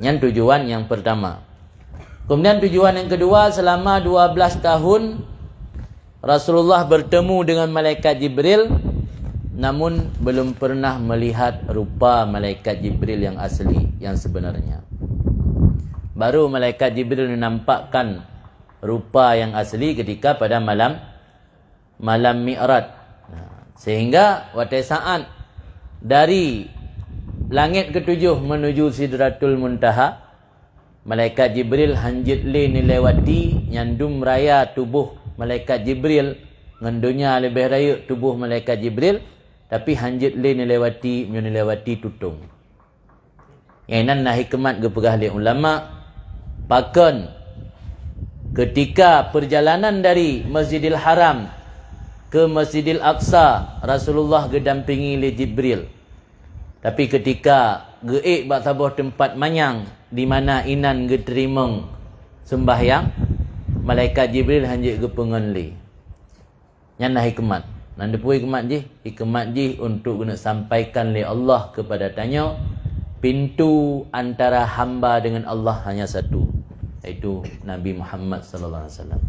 Yang tujuan yang pertama. Kemudian tujuan yang kedua, selama 12 tahun Rasulullah bertemu dengan malaikat Jibril, namun belum pernah melihat rupa malaikat Jibril yang asli, yang sebenarnya. Baru malaikat Jibril menampakkan rupa yang asli ketika pada malam Mi'raj. Sehingga waktu saat dari langit ketujuh menuju Sidratul Muntaha, malaikat Jibril hanjit le nilewati nyandum raya tubuh malaikat Jibril dengan dunia lebih raya tubuh malaikat Jibril, tapi hanjit le nilewati tutung. Yang nan hikmat gepegah le ulama pakon ketika perjalanan dari Masjidil Haram ke Masjidil Aqsa, Rasulullah gedampingi oleh Jibril. Tapi ketika geik bak sabuh tempat manyang di mana inan geterimeng sembahyang, malaikat Jibril hanjik gepengen li. Nyana hikmat. Nanda pun hikmat ji untuk guna sampaikan li Allah kepada tanya, pintu antara hamba dengan Allah hanya satu, iaitu Nabi Muhammad sallallahu alaihi wasallam.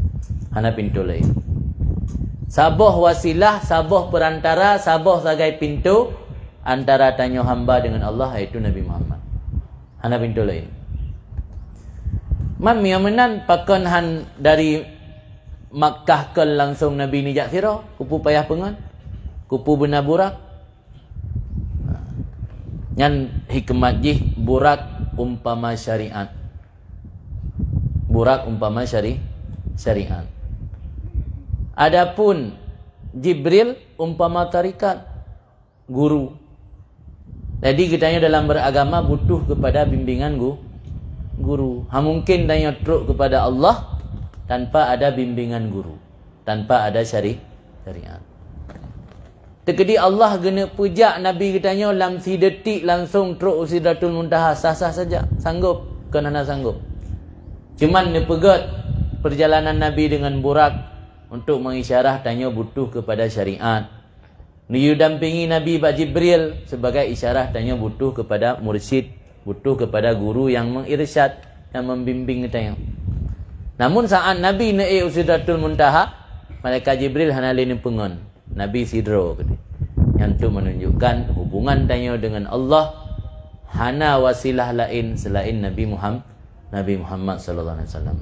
Hana pintu lain. Sabuh wasilah, sabuh perantara, sabuh sebagai pintu antara tanya hamba dengan Allah, iaitu Nabi Muhammad. Hana pintu lain. Man miamenan pakon han dari Makkah ke langsung Nabi ni jak sira, kupu payah pengan, kupu benar burak. Nyan hikmat jih burak umpama syariat. Burak umpama syariat. Adapun Jibril umpama tarikat, guru. Jadi kitanya dalam beragama butuh kepada bimbingan guru. Mungkin tanya teruk kepada Allah tanpa ada bimbingan guru, tanpa ada syariat. Tekedi Allah gena pujak Nabi kitanya dalam si detik langsung teruk Sidratul Muntaha, sah-sah saja. Sanggup ke nana sanggup. Cuman dia pegat perjalanan Nabi dengan burak untuk mengisyarah tanya butuh kepada syariat. Dia dampingi Nabi Pak Jibril sebagai isyarah tanya butuh kepada mursyid, butuh kepada guru yang mengirsyad, yang membimbing tanya. Namun saat Nabi naik Sidratul Muntaha, malaikat Jibril hanalin pengon. Nabi sidro yang itu menunjukkan hubungan tanya dengan Allah hana wasilah lain selain Nabi Muhammad sallallahu alaihi wasallam.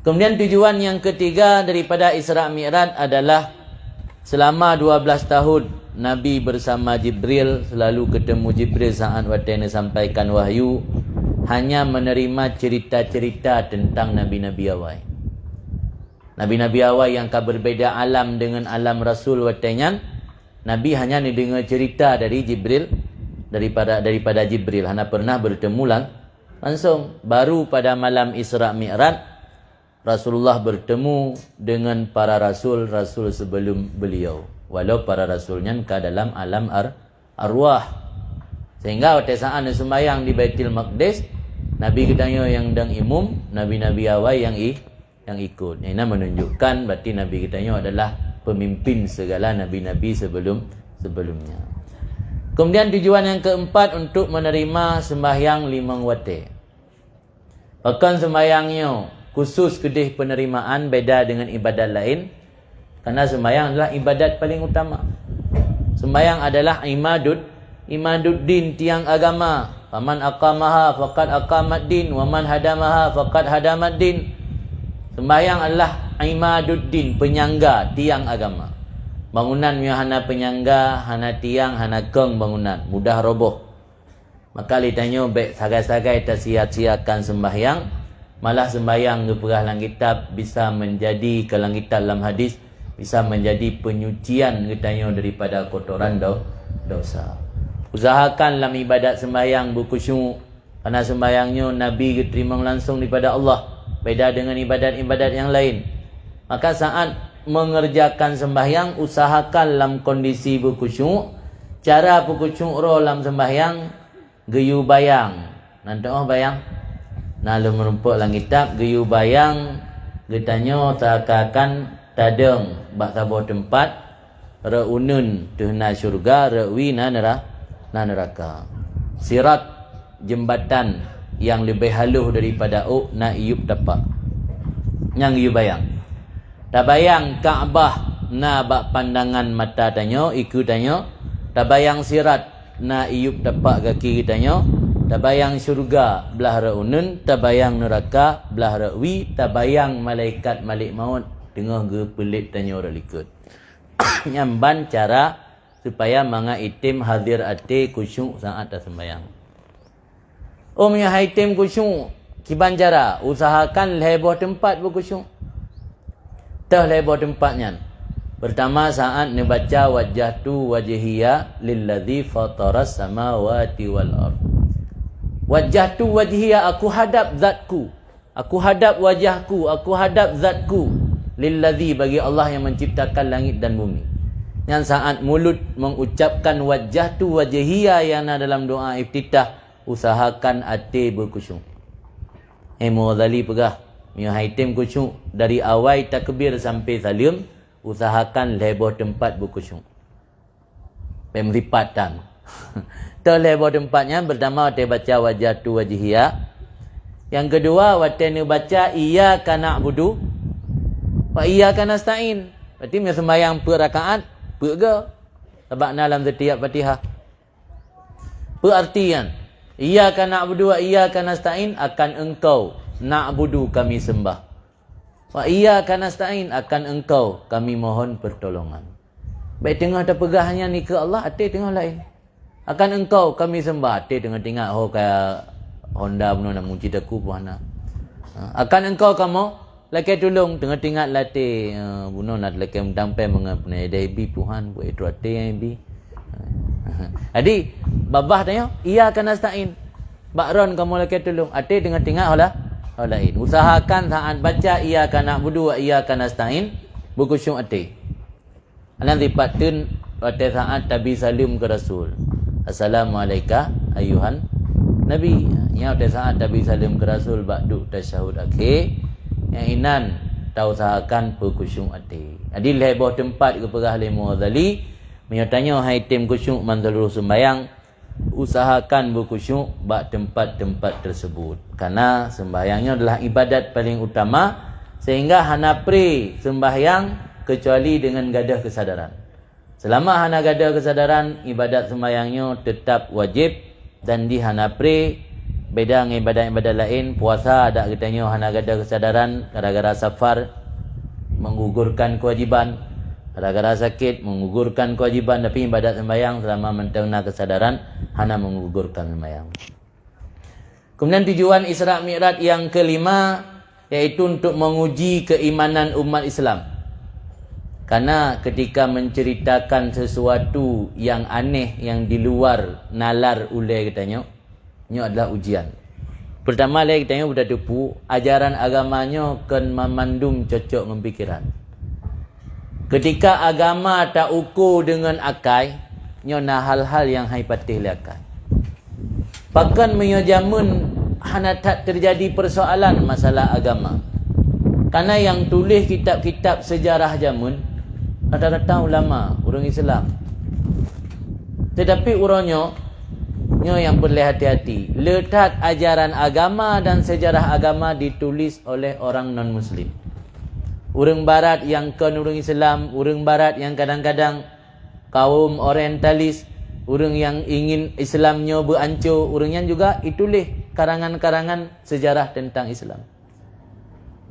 Kemudian tujuan yang ketiga daripada Isra Mi'raj adalah selama 12 tahun Nabi bersama Jibril, selalu ketemu Jibril saat waktu sampaikan wahyu, hanya menerima cerita-cerita tentang Nabi-Nabi awal. Nabi-Nabi awal yang berbeza alam dengan alam Rasul waktunya, Nabi hanya dengar cerita dari Jibril, daripada Jibril, hanya pernah bertemu langsung. Baru pada malam Isra Mi'raj Rasulullah bertemu dengan para rasul sebelum beliau. Walau para rasulnya ke dalam alam arwah. Sehingga waktu saat sembahyang di Baitul Maqdis, Nabi kitanya yang dang imum, Nabi-Nabi awal yang ikut. Ini menunjukkan berarti Nabi kitanya adalah pemimpin segala Nabi-Nabi sebelumnya. Kemudian tujuan yang keempat untuk menerima sembahyang 5 waktu. Bahkan sembahyangnya khusus kedih penerimaan beda dengan ibadat lain, karena sembahyang adalah ibadat paling utama. Sembahyang adalah imaduddin, tiang agama. Faman aqamaha faqad aqamat din, wa man hadamaha faqad hadamat din. Sembahyang adalah imaduddin, penyangga tiang agama. Bangunan yang hana penyangga, hana tiang, hana keng bangunan, mudah roboh. Maka ditanya baik sagai-sagai tersia-siakan sembahyang, malah sembahyang ke perah dalam kitab bisa menjadi kalau kitab dalam hadis bisa menjadi penyucian kitanya daripada kotoran dosa. Usahakan dalam ibadat sembahyang berkhusyuk, karena sembahyangnya Nabi diterima langsung daripada Allah, beda dengan ibadat-ibadat yang lain. Maka saat mengerjakan sembahyang usahakan dalam kondisi berkhusyuk. Cara berkhusyuk dalam sembahyang geyu bayang. Nanti bayang. Nah, lu merumpuk dalam kitab geyu bayang getanya seakan tadeng bak sabuh tempat reunun tuhna syurga rewi na neraka. Sirat jembatan yang lebih halus daripada na iup tapak. Yang geyu bayang. Tabayang Kaabah na bak pandangan mata tanyo ikut tanyo. Tabayang sirat na iup tapak kaki tanyo. Tabayang syurga belah reunun, tabayang neraka belah rewi, tabayang malaikat malik maut tengah ge pelit tanya orang likut. Nyamban cara supaya manga itim hadir ati khusyuk saat sembahyang. Omnya itim khusyuk kiban cara usahakan leboh tempat berkhusyuk. Tah leboh tempatnya. Pertama saat membaca wajjahtu wajhiya lilladzi fataras samawati wal ardh. Wajjahtu wajhiya, aku hadap zatku, aku hadap wajahku, aku hadap zatku lilladzi, bagi Allah yang menciptakan langit dan bumi. Yang saat mulut mengucapkan wajjahtu wajhiya yang ada dalam doa iftitah, usahakan hati berkhusyuk. Mughazali pegah haitim khusyuk dari awal takbir sampai salim, usahakan leboh tempat berkhusyuk. Pemripatan. Terleboh tempatnya pertama waktu baca wajhatu wajhiya. Yang kedua waktu baca iyyaka na'budu wa iyyaka nasta'in. Berarti dia sembahyang per rakaat, per ke? Sebab dalam setiap Fatihah. Per artian iyyaka na'budu wa iyyaka nasta'in, akan engkau na'budu kami sembah. Wa iyyaka nasta'in, akan engkau kami mohon pertolongan. Baik tengah ada pegahnya ni ke Allah, hati tengah lain. Akan engkau kami sembah. Hati tengah kayak Honda punya nak muncit aku puana. Akan engkau kamu laki tolong tengah tinggal latih bunuh nak laki mendampai mengapa ada ibi puhan buat itu ate yang ibi. Jadi babah tanya iyyaka nasta'in. Bakron kamu laki tolong ate tengah tinggal holain. Usahakan saat baca iyyaka na'budu wa iyyaka nasta'in berkhusyuk ate. Anan dipatun pada saat Nabi salim ke Rasul. Assalamualaikum ayuhan Nabi. Yang pada saat Nabi salim ke Rasul ba'du tasyahud akhir. Yang inan tahu usahakan berkhusyuk ate. Jadi lebih tempat ke perah lemo Ghazali menyatanya hai tim khusyuk manzalur sembayang usahakan berkhusyuk bak tempat-tempat tersebut. Karena sembahyangnya adalah ibadat paling utama sehingga hana pre sembahyang kecuali dengan gadah kesadaran. Selama hana gadah kesadaran, ibadat sembahyangnya tetap wajib dan di hana pre. Beda dengan ibadat-ibadat lain, puasa ada katanya hana gadah kesadaran gara-gara safar menggugurkan kewajiban, gara-gara sakit menggugurkan kewajiban, tapi ibadat sembahyang selama mentena kesadaran hana menggugurkan sembahyang. Kemudian tujuan Isra Mi'raj yang kelima yaitu untuk menguji keimanan umat Islam. Karena ketika menceritakan sesuatu yang aneh yang di luar nalar ulai katanya, ini adalah ujian. Pertama lagi katanya sudah tepu ajaran agamanya kan memandung cocok dengan pikiran. Ketika agama tak ukur dengan akal, nyona hal-hal yang hai patih lakan. Bahkan menyajamun hana tak terjadi persoalan masalah agama. Karena yang tulis kitab-kitab sejarah jamun rata-rata ulama orang Islam. Tetapi orangnya yang perlu hati-hati. Letak ajaran agama dan sejarah agama ditulis oleh orang non-Muslim. Orang barat yang kan orang Islam, orang barat yang kadang-kadang kaum orientalis, orang yang ingin Islamnya berancur, orang yang juga itulis karangan-karangan sejarah tentang Islam.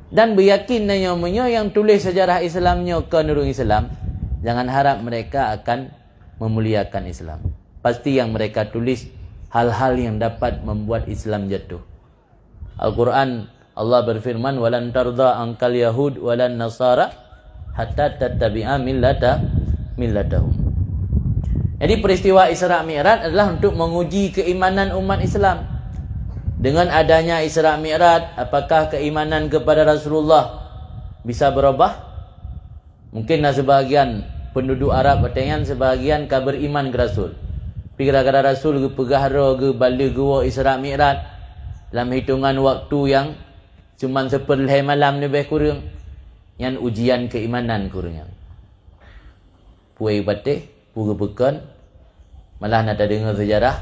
Dan beryakin namanya yang tulis sejarah Islamnya kan orang Islam, jangan harap mereka akan memuliakan Islam. Pasti yang mereka tulis hal-hal yang dapat membuat Islam jatuh. Al-Quran Allah berfirman walan tarda ankal yahud walan nasara hatta tattabi'a millatahum. Jadi peristiwa Isra Mi'raj adalah untuk menguji keimanan umat Islam. Dengan adanya Isra Mi'raj, apakah keimanan kepada Rasulullah bisa berubah? Mungkinlah sebahagian penduduk Arab bertanya sebahagian kabar iman ke Rasul. Tapi gara-gara Rasul ke pegahara ke balik gua Isra Mi'raj dalam hitungan waktu yang cuma seperlai malam lebih kurang, yang ujian keimanan kurang. Puai patih, puga pekan, malah nak dengar sejarah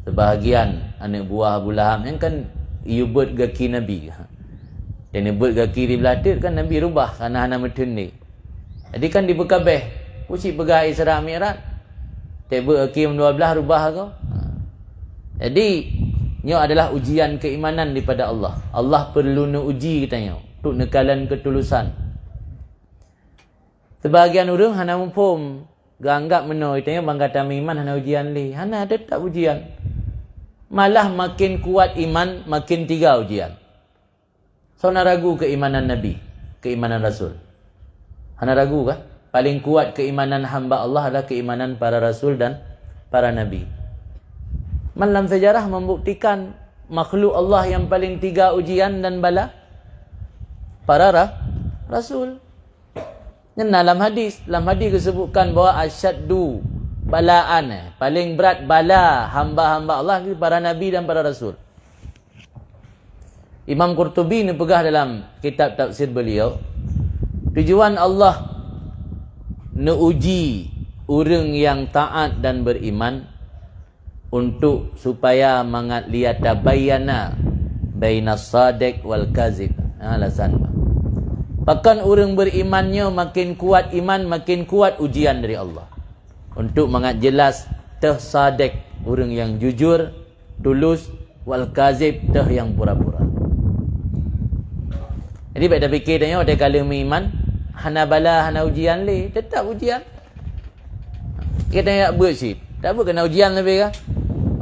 sebahagian anak buah Abu Lahab yang kan iubut gaki Nabi. Dan iubut gaki di belatir kan Nabi rubah karena anak metun ni. Jadi kan dibekabeh, pusik pegah Isra Mi'raj. Tebuk Hakim 12 rubah kau. Jadi ini adalah ujian keimanan daripada Allah. Allah perlu nak uji katanya untuk nekalan ketulusan. Sebahagian orang hana mumpum ganggap meno katanya bang kata iman hana ujian li. Hana tetap ujian. Malah makin kuat iman makin tiga ujian. So nak ragu keimanan Nabi, keimanan Rasul. Hana ragu kah? Paling kuat keimanan hamba Allah adalah keimanan para Rasul dan para Nabi. Dalam sejarah membuktikan makhluk Allah yang paling tiga ujian dan bala para Rasul. Dan dalam hadis disebutkan bahawa asyaddu balaan, paling berat bala hamba-hamba Allah itu para Nabi dan para Rasul. Imam Qurtubi ni pegah dalam kitab tafsir beliau, tujuan Allah uji orang yang taat dan beriman untuk supaya mangat liyata bayana bainas sadiq wal kazib. Alasan. Bahkan orang berimannya makin kuat iman, makin kuat ujian dari Allah. Untuk mangat jelas teh sadiq, orang yang jujur, tulus, wal kazib, teh yang pura-pura. Jadi baik dah fikir tanya ada kala beriman hana bala hana ujian le, tetap ujian. Kita nak buat sih. Tak apa kena ujian lebih kan.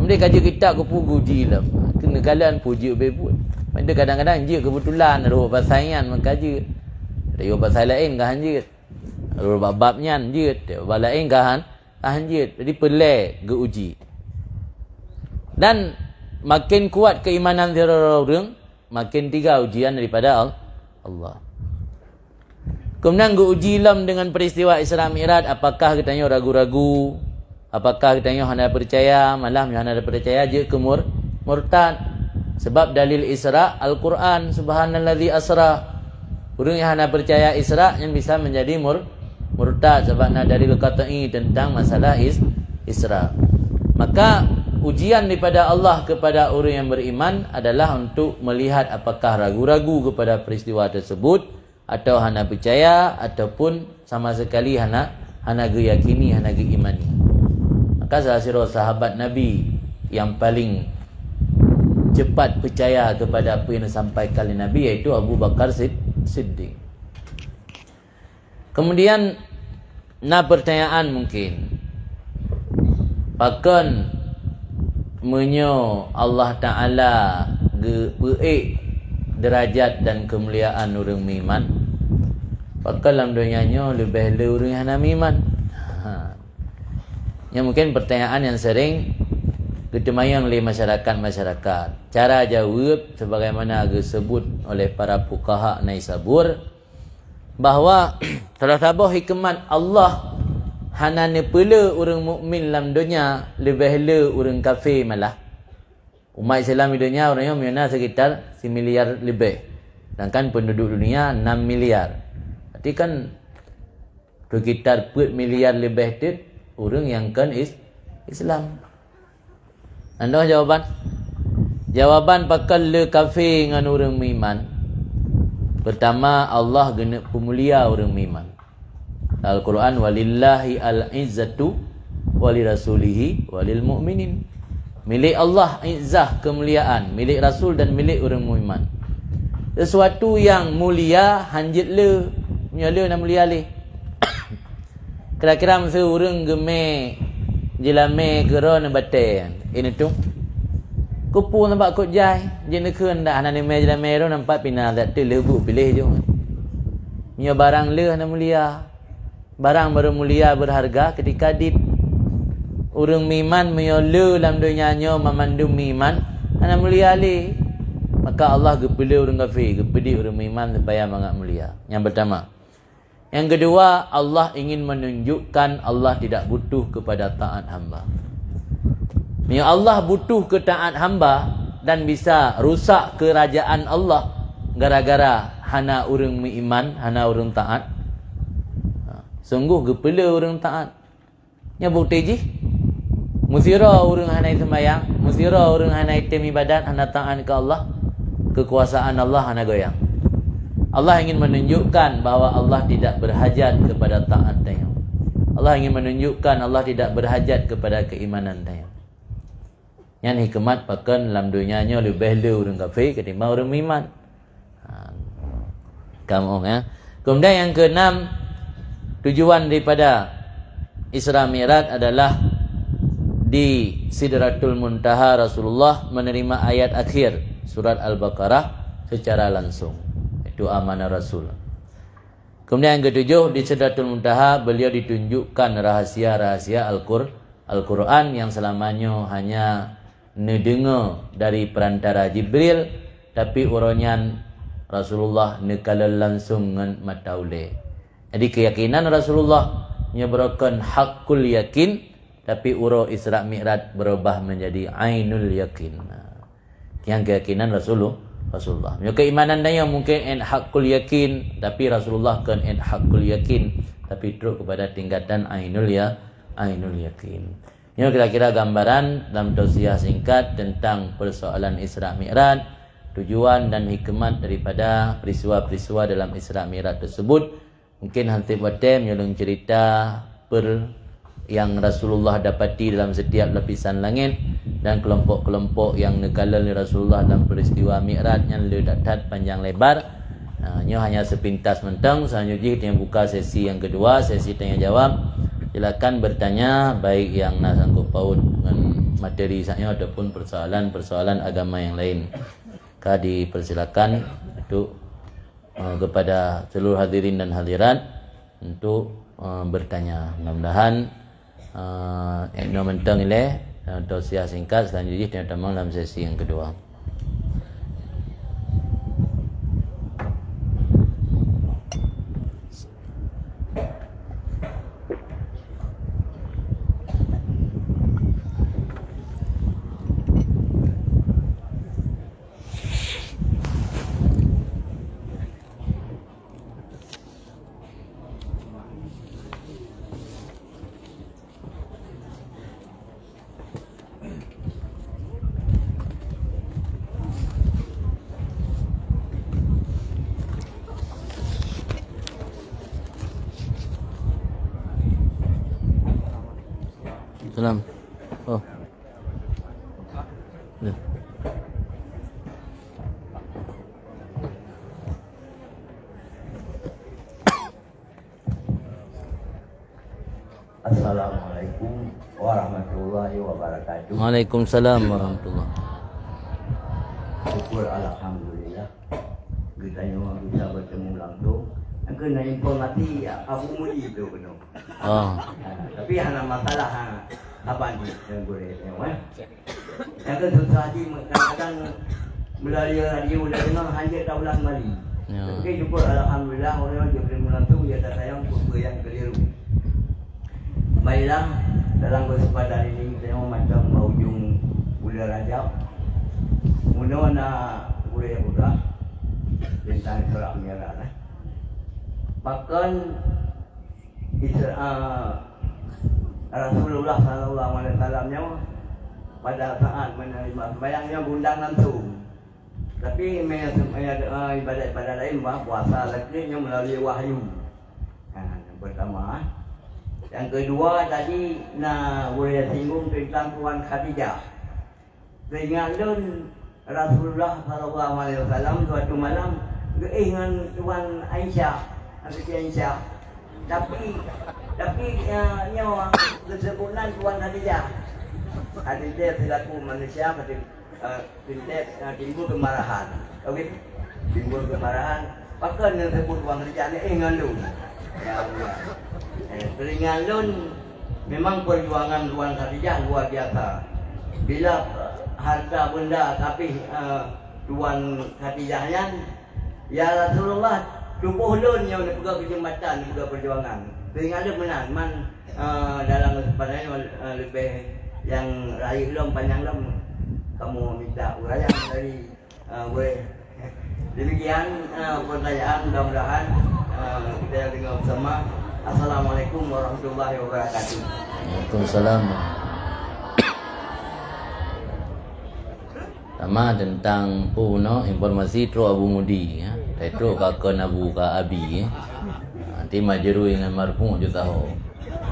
Mereka kaji kitab ke pugu uji lah. Kena kalian puji lebih buat. Ada kadang-kadang jid kebetulan ada pasal yan maka jid. Ada pasal lain kahan jid. Ada bab nyan jid, bab lain kahan jid. Jadi pelai ge uji. Dan makin kuat keimanan orang, makin tiga ujian daripada Allah. Kemudian ge uji lam dengan peristiwa Isra Mi'raj, apakah katanya ragu-ragu? Apakah katanya hana percaya? Malah hana percaya je ke murtad. Sebab dalil Isra Al-Quran, subhanallazi asra. Orang yang hana percaya Isra yang bisa menjadi murtad sebab nak dalil qat'i tentang masalah Isra. Maka ujian daripada Allah kepada orang yang beriman adalah untuk melihat apakah ragu-ragu kepada peristiwa tersebut atau hana percaya ataupun sama sekali hana yakini, hana imani. Maka sahaja sahabat Nabi yang paling cepat percaya kepada apa yang disampaikan oleh Nabi iaitu Abu Bakar Siddiq. Kemudian pertanyaan mungkin pakan menyo Allah Ta'ala beik derajat dan kemuliaan orang miman. Pakal dalam dunianya lebih le orang yang hana miman. Yang mungkin pertanyaan yang sering ketemayang oleh masyarakat. Cara jawab sebagaimana disebut oleh para fuqaha Naisabur bahawa salah satu hikmat Allah hana nepela orang mukmin dalam dunia lebih le orang kafir malah. Umat Islam di dunia orangnya mana sekitar 1 miliar lebih. Sedangkan penduduk dunia 6 miliar. Berarti kan sekitar 4 miliar lebih tu orang yang kan Islam. Anda jawaban? Jawapan pakal le kafir dengan orang iman. Pertama, Allah gena pemulia orang iman. Al-Quran walillahi al-izzatu walirasulihi walil mu'minin. Milik Allah izzah kemuliaan, milik Rasul dan milik orang beriman. Sesuatu yang mulia hanjit le, mulia dan mulia le. Kira-kira masa orang gemeh jelame gera na batai. Ini tu. Kupu nampak kok jai, jenak hendak anak ni jelame ro nampak pina dak tu lebu pilih je. Nya barang le na mulia. Barang baru mulia berharga ketika orang miman menyole dalam dunianya memandum miman ana mulia ali. Maka Allah gepele orang kafir, gepedi orang miman supaya sangat mulia. Yang pertama. Yang kedua, Allah ingin menunjukkan Allah tidak butuh kepada taat hamba. Ya Allah butuh ke taat hamba dan bisa rusak kerajaan Allah gara-gara hana orang beriman, hana orang taat. Sungguh gepele orang taat. Nya bukti je. Musira orang hanai sembahyang, musira orang hanai item ibadat, hana taat ke Allah, kekuasaan Allah hana goyang. Allah ingin menunjukkan bahawa Allah tidak berhajat kepada taat dia. Allah ingin menunjukkan Allah tidak berhajat kepada keimanan dia. Yang hikmat pakan dalam dunianya lebih le orang kafir ketimbang orang beriman. Kamu ya. Kemudian yang keenam, tujuan daripada Isra Mi'raj adalah di Sidratul Muntaha Rasulullah menerima ayat akhir surat Al-Baqarah secara langsung. Itu amanah Rasul. Kemudian yang ketujuh, di Sidratul Muntaha beliau ditunjukkan rahasia-rahasia Al-Quran yang selamanya hanya nedengar dari perantara Jibril, tapi uronyan Rasulullah nekala langsung dengan mata ulai. Jadi keyakinan Rasulullah menyebutkan hakul yakin, tapi uro Isra Mi'raj berubah menjadi ainul yakin. Yang keyakinan Rasulullah. Yang keimanan dia mungkin en hakul yakin, tapi Rasulullah kan en hakul yakin, tapi terus kepada tingkatan ainul yakin. Ini kira-kira gambaran dalam tausiah singkat tentang persoalan Isra Mi'raj, tujuan dan hikmat daripada peristiwa-peristiwa dalam Isra Mi'raj tersebut. Mungkin hati batem nyolong cerita yang Rasulullah dapati dalam setiap lapisan langit dan kelompok-kelompok yang nekala Rasulullah dalam peristiwa Mi'raj yang ledat panjang lebar. Ini hanya sepintas mentang. Selanjutnya kita buka sesi yang kedua, sesi tanya jawab. Silakan bertanya baik yang nak sangkut paut dengan materi saya ataupun persoalan-persoalan agama yang lain. Maka dipersilakan untuk kepada seluruh hadirin dan hadirat untuk bertanya. Mudah-mudahan Ibnu mentang ile tausiah singkat selanjutnya kita tamang dalam sesi yang kedua. Salam. Oh. Ya. Assalamualaikum warahmatullahi wabarakatuh. Waalaikumsalam warahmatullahi. Syukur alhamdulillah kita nyawa bisa bertemu langsung. Yang kena informasi Abu Mudi itu benar. Oh. Tapi hanya masalah apa ni yang boleh tengok. Yang kesusah di kadang-kadang melalui radio dan dengar hanya tak ulang kali. Ya. Okey, syukur alhamdulillah orang yang bertemu langsung dia tak sayang pun yang keliru. Baiklah, dalam kesempatan ini saya macam hujung bulan Rajab. Mula nak boleh buka tentang surah Al-Mi'raj. Bahkan Rasulullah sallallahu alaihi wasallamnya pada saat menerima sembahyangnya undang langsung. Tapi ibadat-ibadat lain puasa lainnya melalui wahyu. Yang pertama. Yang kedua tadi nak boleh singgung tentang Tuan Khadijah. Teringatkan Rasulullah sallallahu alaihi wasallam suatu malam dengan Tuan Aisyah, Siti Aisyah. Tapi nyawa kesebutan Tuan Khadijah. Khadijah selaku manusia timbul kemarahan. Okey, timbul kemarahan. Bahkan yang sebut Tuan Khadijah ni ngandung. Ya Allah. Teringatkan memang perjuangan Tuan Khadijah luar biasa. Bila harta benda tapi Tuan Khadijahnya, ya Rasulullah, tubuh lun yang dipegang kejambatan, dipegang perjuangan. Teringatkan benar, dalam kesempatan ini lebih yang lahir lom, panjang lom, kamu minta uraian dari boleh. Demikian pertanyaan, mudah-mudahan kita dengar bersama. Assalamualaikum warahmatullahi wabarakatuh. Waalaikumsalam. Sama tentang informasi tro Abu Mudi ya. Tro kakon Abu ka Abi ya. Nanti majrur dengan marfu je tahu.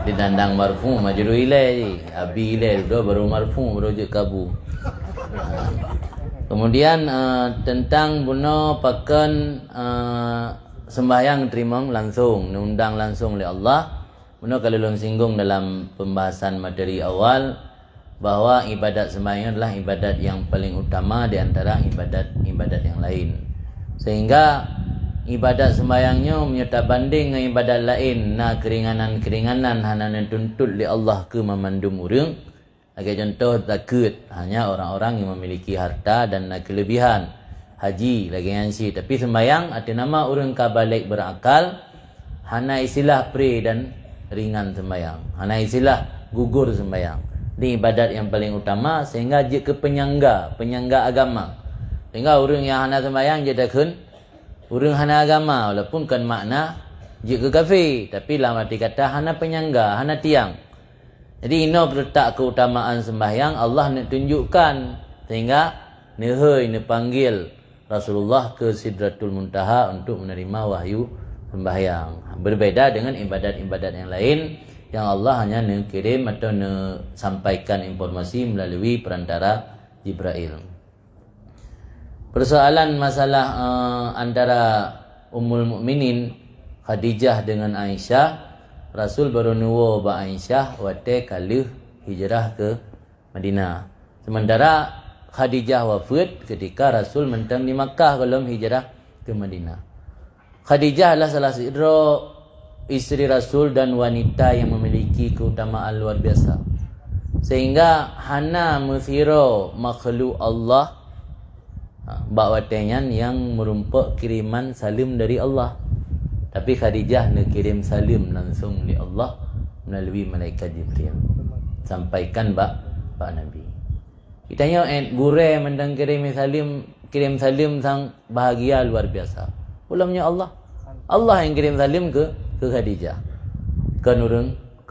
Di dandang marfu majrur ilai, Abi ilai do baru marfu baru je kabu. Kemudian tentang buno pakan sembahyang terima langsung, undang langsung oleh Allah. Benar kalau belum singgung dalam pembahasan materi awal bahawa ibadat sembahyang adalah ibadat yang paling utama di antara ibadat-ibadat yang lain. Sehingga ibadat sembahyangnya menyerta banding dengan ibadat lain, na keringanan-keringanan hana tuntut oleh Allah ke memandum urang. Sebagai contoh takut hanya orang-orang yang memiliki harta dan kelebihan. Haji lagi ngansi, tapi sembahyang ada nama orang kabalik berakal, hana istilah pre dan ringan sembahyang, hana istilah gugur sembahyang. Ini ibadat yang paling utama sehingga jika penyangga agama. Sehingga orang yang hana sembahyang je takun orang hana agama, walaupun kan makna jika kafir, tapi dalam arti kata hana penyangga, hana tiang. Jadi ini letak keutamaan sembahyang Allah nak tunjukkan sehingga nehoi panggil Rasulullah ke Sidratul Muntaha untuk menerima wahyu sembahyang. Berbeza dengan ibadat-ibadat yang lain yang Allah hanya kirim atau sampaikan informasi melalui perantara Jibril. Persoalan masalah antara Ummul Mukminin Khadijah dengan Aisyah, Rasul baru nuwo ba Aisyah wate kalih hijrah ke Madinah. Sementara Khadijah wafat ketika Rasul mentang di Makkah belum hijrah ke Madinah. Khadijah adalah salah satu istri Rasul dan wanita yang memiliki keutamaan luar biasa. Sehingga hana mesiro makhluk Allah bakwatenyan yang merumpak kiriman salim dari Allah. Tapi Khadijah nak kirim salim langsung di Allah melalui malaikat Jibril. Sampaikan Pak Nabi. Ditanya gure mendang kirim salim sang bahagia luar biasa. Ulamnya Allah. Allah yang kirim salim ke Khadijah. Ke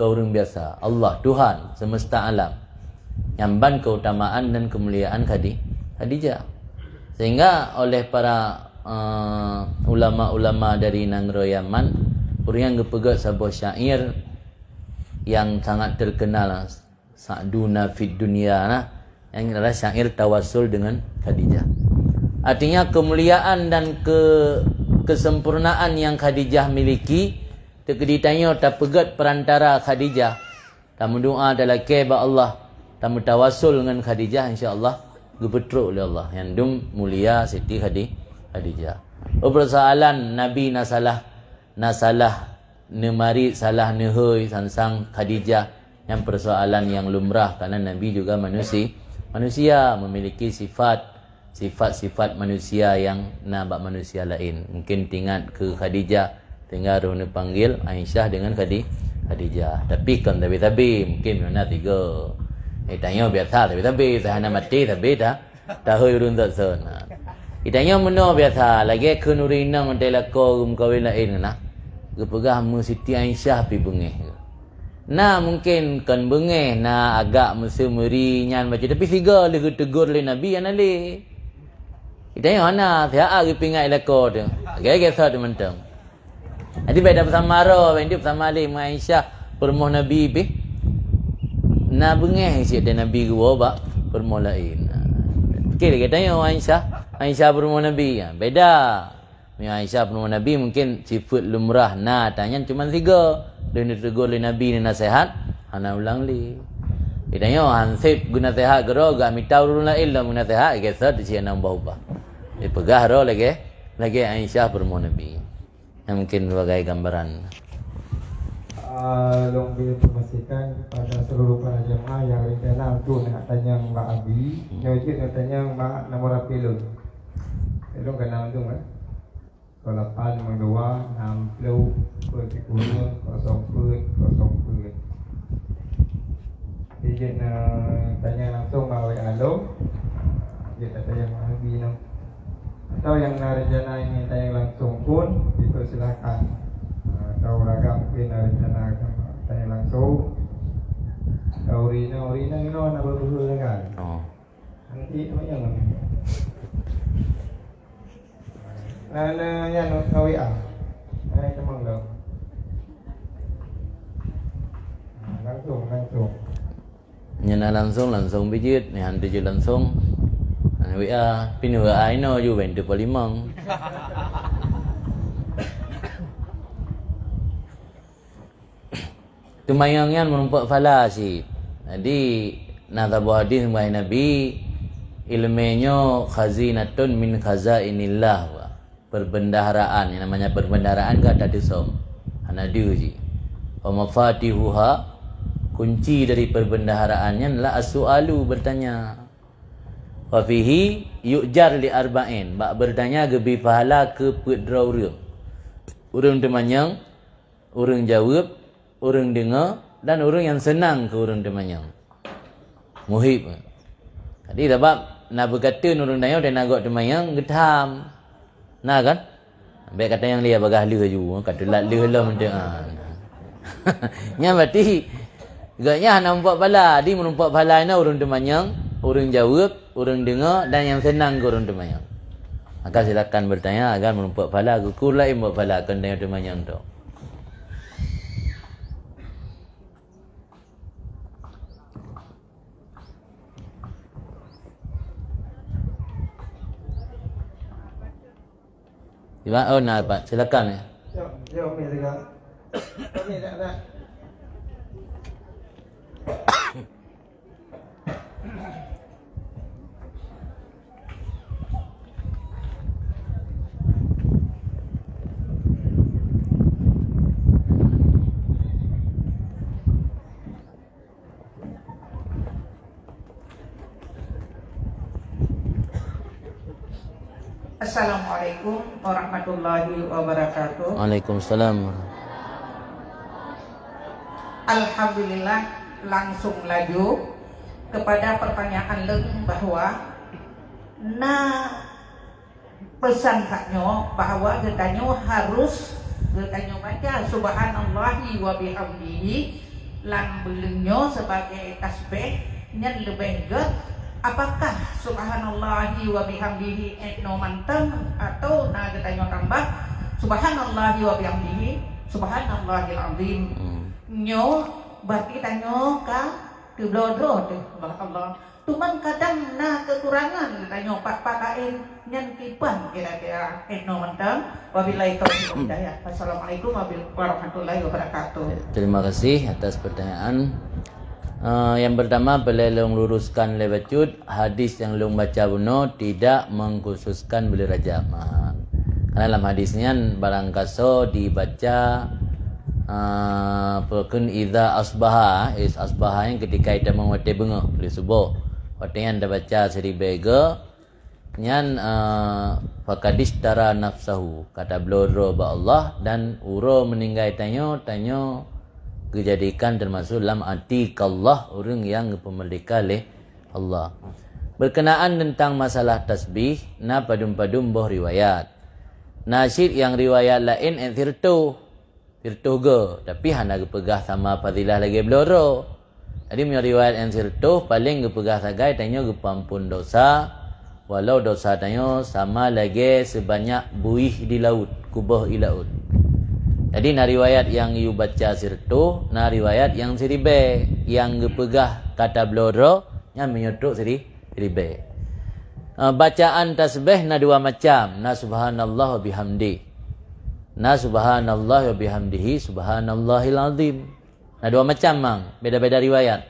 orang biasa. Allah Tuhan semesta alam. Nyamban keutamaan dan kemuliaan Khadijah. Sehingga oleh para ulama-ulama dari Nangro Yaman, orang yang gepegat sebuah syair yang sangat terkenal, Sa'duna fid dunya, yang adalah syair tawasul dengan Khadijah. Artinya kemuliaan dan kesempurnaan yang Khadijah miliki, ditanya tak pegat perantara Khadijah. Tamu doa adalah keba Allah, tamu tawasul dengan Khadijah, insya-Allah gebetruk oleh Allah yang dum mulia Siti Khadijah. Persoalan Nabi nasalah nemari salah nehoi sansang Khadijah, yang persoalan yang lumrah karena Nabi juga manusia memiliki sifat manusia yang nabak manusia lain. Mungkin tingkat ke Khadijah, tinggal roh panggil Aisyah dengan Khadijah. Tapi kan tapi mungkin mana tiga. Tanya biasa tapi saya nak mati tapi dah hoi urun tak son. Itanya meno biasa lagi ke nurina mentela ko kawin lain na. Gepegah mu Siti Aisyah pi bengeh. Nah mungkin kan bengeh na agak mesemeri nyan macam tapi siga le tegur le Nabi anale. Itanya ana dia agi pingai lako tu. Agak sat mentang. Jadi beda bersama ro, benda bersama le Aisyah permoh Nabi pi. Na bengeh si ada Nabi gua ba permulain. Okey katanya Aisyah permoh Nabi. Beda. Aisyah permoh Nabi mungkin sifat lumrah na tanya cuma 3. Dia tegur oleh Nabi ni nasihat, ana ulang li. Katanya hansip guna nasihat gero gak mitau urun lain lah guna nasihat kesat di sini ubah-ubah. Dia pegah ro lagi Aisyah permoh Nabi. Yang mungkin sebagai gambaran. Long boleh informasikan kepada seluruh para jemaah yang rencana untuk nak tanya Mbak Abi, nak tanya Mbak nombor apelun. Elok kenal tu kan? 0852 60 Dia nak tanya langsung Mbak WA. Dia tak tanya Mbak Abi no. Atau yang nak rencana ingin tanya langsung pun dipersilakan. Tahu ragam mungkin rencana akan tanya langsung. Tahu Rina ni nak berburu dengan. Nanti apa yang ni? Nana yang nak WA. Nana kemang dah. Langsung. Nyana langsung bijit, ni hantu je langsung. WA, pinu WA ino ju 20 palimang. Tumayangyan menumpak falasi. Jadi natabuh hadis mengenai Nabi, ilmunya khazinatun min khazainillah. Perbendaharaan, yang namanya perbendaharaan kan ada som. Ana dia ji. Wa mafatihuha, kunci dari perbendaharaannya adalah as-su'alu, bertanya. Wa fihi yu'jar li arba'in, bak bertanya gebi pahala ke pedra urang. Urang temanyang, urang jawab, orang dengar dan orang yang senang ke orang temanyang. Muhib. Jadi sebab nak berkata orang tanya dan agak temanyang getam. Nah kan? Baik kata yang dia bagah leh ju, kata lat leh lah mentang. Nya berarti gaknya nampak pahala, di menumpak pahala ina orang temanyang, orang jawab, orang dengar dan yang senang ke orang temanyang. Maka silakan bertanya agar menumpak pahala, gugur lain buat pahala kan tanya temanyang tu. Oh, nak Pak, silakan ya. Jom ni sekarang. Ni tak. Assalamualaikum warahmatullahi wabarakatuh. Waalaikumsalam. Alhamdulillah, langsung laju kepada pertanyaan leng bahwa pesan taknya bahwa getanyo harus getanyo baca subhanallahi wa bihamdihi lan belengnya sebagai tasbih nyen lebih get. Apakah subhanallahi wa bihamdihi etno manteng atau getanyo tambah subhanallahi wa bihamdihi subhanallahil azim. Nyo berarti tanyo ka tiblodo teh Allah. Cuman kadang kekurangan tanyo pak pakain nyen kipan kira-kira etno manteng. Wabillahi taufiq wal hidayah. Assalamualaikum warahmatullahi wabarakatuh. Terima kasih atas pertanyaan. Yang pertama, belum luruskan lebacut hadis yang lung baca buno tidak mengkhususkan beli raja. Karena dalam hadisnya barang kaso dibaca pekun idza asbaha yang ketika ita mengwate bunga beli subuh. Waktu anda baca seri bega nyan fakadis tara nafsahu kata bloro ba Allah dan uro meninggai tanyo kejadikan termasuk dalam atikallah orang yang pemerdeka oleh Allah. Berkenaan tentang masalah tasbih padum-padum boh riwayat. Nasyid yang riwayat lain enthirtu ge tapi hana gepegah sama fadilah lagi bloro. Jadi punya riwayat enthirtu paling gepegah sagai tanyo gepampun dosa walau dosa tanyo sama lagi sebanyak buih di laut, kubah di laut. Jadi riwayat yang you baca sirtu, riwayat yang siribe yang gepegah kata bloro yang menyotok siribe. Bacaan tasbih dua macam, subhanallah wa bihamdi. Subhanallah wa bihamdihi subhanallahil azim. Dua macam mang, beda-beda riwayat.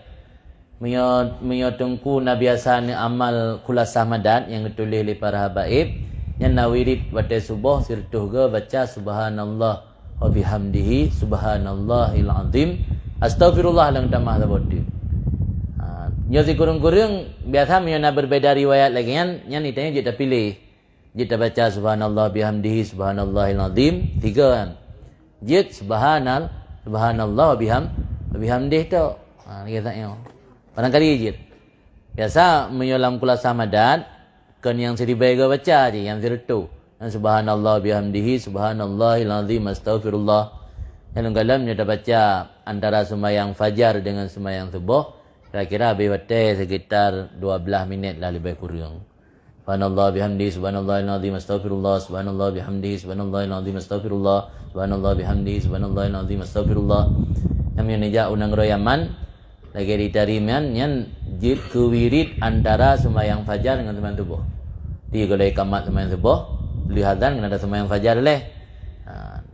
Menyotongku biasa amal kulasah madat yang ditulis oleh para habaib, yang wirid pada subuh sirtu ge baca subhanallah wa bihamdihi subhanallahil azim astaghfirullah lang tamah labodi. Nyosi kurung-kurung biasa menyana berbeda riwayat lagi yang itanya kita pilih. Kita baca subhanallah bihamdihi subhanallahil azim 3 kan. Jit subhanallah wa bihamdihi tu. Katanya. Barangkali jit. Biasa menyolam kulasah madat kan yang seribai baca je yang zirtu. Subhanallah bihamdihi subhanallahil azim astaghfirullah. Yang dalam kita baca antara sembahyang fajar dengan sembahyang subuh kira-kira habis waktu sekitar 12 minit lah lebih kurang. Subhanallah bihamdihi subhanallahil azim astaghfirullah subhanallah bihamdihi subhanallahil azim astaghfirullah subhanallah bihamdihi subhanallahil azim astaghfirullah. Yang menija unang royaman lagi ditariman yang jid kuwirid antara sembahyang fajar dengan sembahyang subuh. Dia kalau ikamat sembahyang subuh lihatan kena ada sembahyang fajar leh.